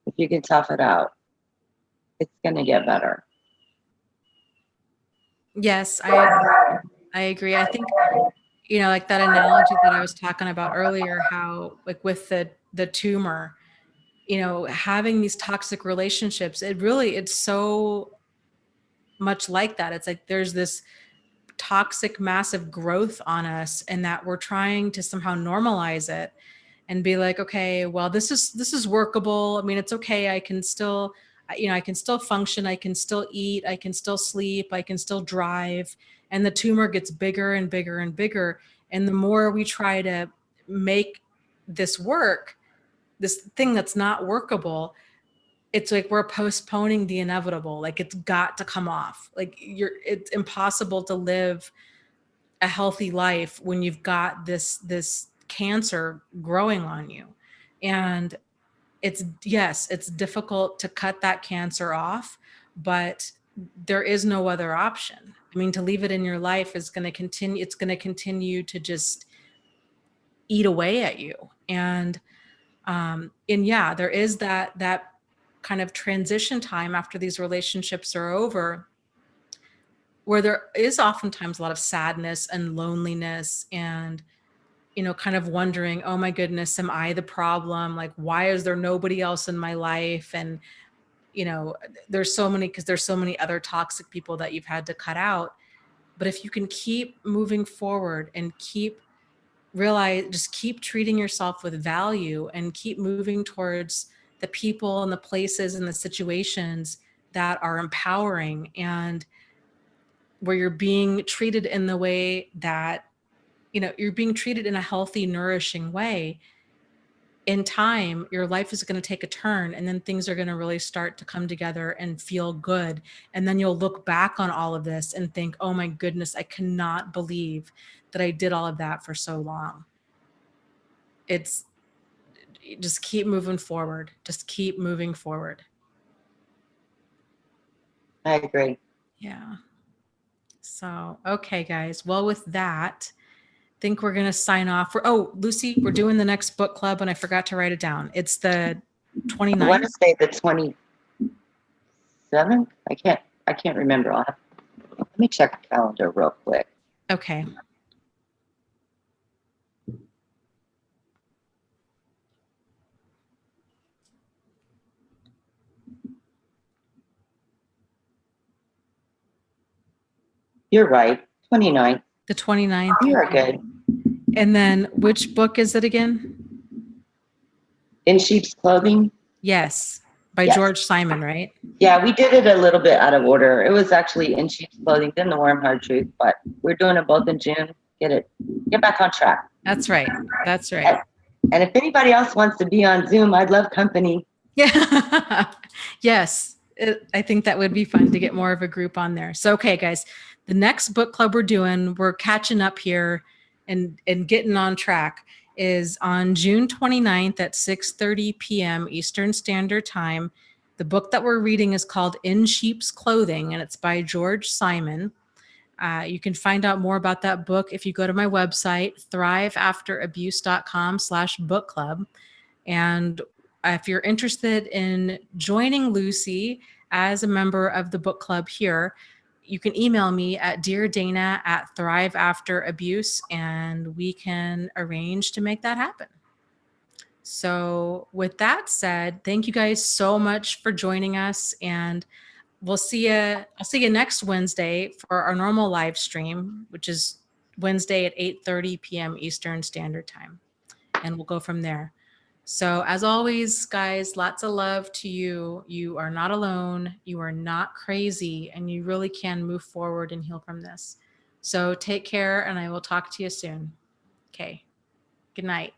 If you can tough it out, it's going to get better. Yes, I agree. I agree. I think, like that analogy that I was talking about earlier, how like with the tumor, having these toxic relationships, it's so much like that. It's like there's this toxic, massive growth on us, and that we're trying to somehow normalize it and be like, okay, well, this is workable. I mean, it's okay. I can still, I can still function. I can still eat. I can still sleep. I can still drive. And the tumor gets bigger and bigger and bigger. And the more we try to make this work, this thing that's not workable, it's like we're postponing the inevitable. Like it's got to come off. Like it's impossible to live a healthy life when you've got this cancer growing on you. And it's difficult to cut that cancer off, but there is no other option. I mean, to leave it in your life is going to continue. It's going to continue to just eat away at you. And yeah, there is that kind of transition time after these relationships are over, where there is oftentimes a lot of sadness and loneliness and, kind of wondering, oh my goodness, am I the problem? Like, why is there nobody else in my life? And, there's so many other toxic people that you've had to cut out. But if you can keep moving forward and just keep treating yourself with value and keep moving towards the people and the places and the situations that are empowering, and where you're being treated in the way that, you're being treated in a healthy, nourishing way, in time, your life is going to take a turn, and then things are going to really start to come together and feel good. And then you'll look back on all of this and think, oh my goodness, I cannot believe that I did all of that for so long. It's just keep moving forward. Just keep moving forward. I agree. Yeah. So, okay, guys. Well, with that, think we're going to sign off. Lucy, we're doing the next book club, and I forgot to write it down. It's the 29th. I want to say the 27th. I can't remember. Let me check the calendar real quick. Okay. You're right. 29th. The 29th. You are good. And then which book is it again? In Sheep's Clothing? Yes. By Yes. George Simon, right? Yeah, we did it a little bit out of order. It was actually In Sheep's Clothing, then The Warm Hard Truth, but we're doing it both in June. Get back on track. That's right. That's right. And if anybody else wants to be on Zoom, I'd love company. Yeah. Yes. I think that would be fun to get more of a group on there. So, okay, guys, the next book club we're catching up here and getting on track, is on June 29th at 6:30 p.m. Eastern Standard Time. The book that we're reading is called In Sheep's Clothing, and it's by George Simon. You can find out more about that book if you go to my website, thriveafterabuse.com/book club. And if you're interested in joining Lucy as a member of the book club here, you can email me at deardana@thriveafterabuse, and we can arrange to make that happen. So with that said, thank you guys so much for joining us, and I'll see you next Wednesday for our normal live stream, which is Wednesday at 8:30 p.m. Eastern Standard Time. And we'll go from there. So as always, guys, lots of love to you. You are not alone. You are not crazy, and you really can move forward and heal from this. So take care, and I will talk to you soon. Okay. Good night.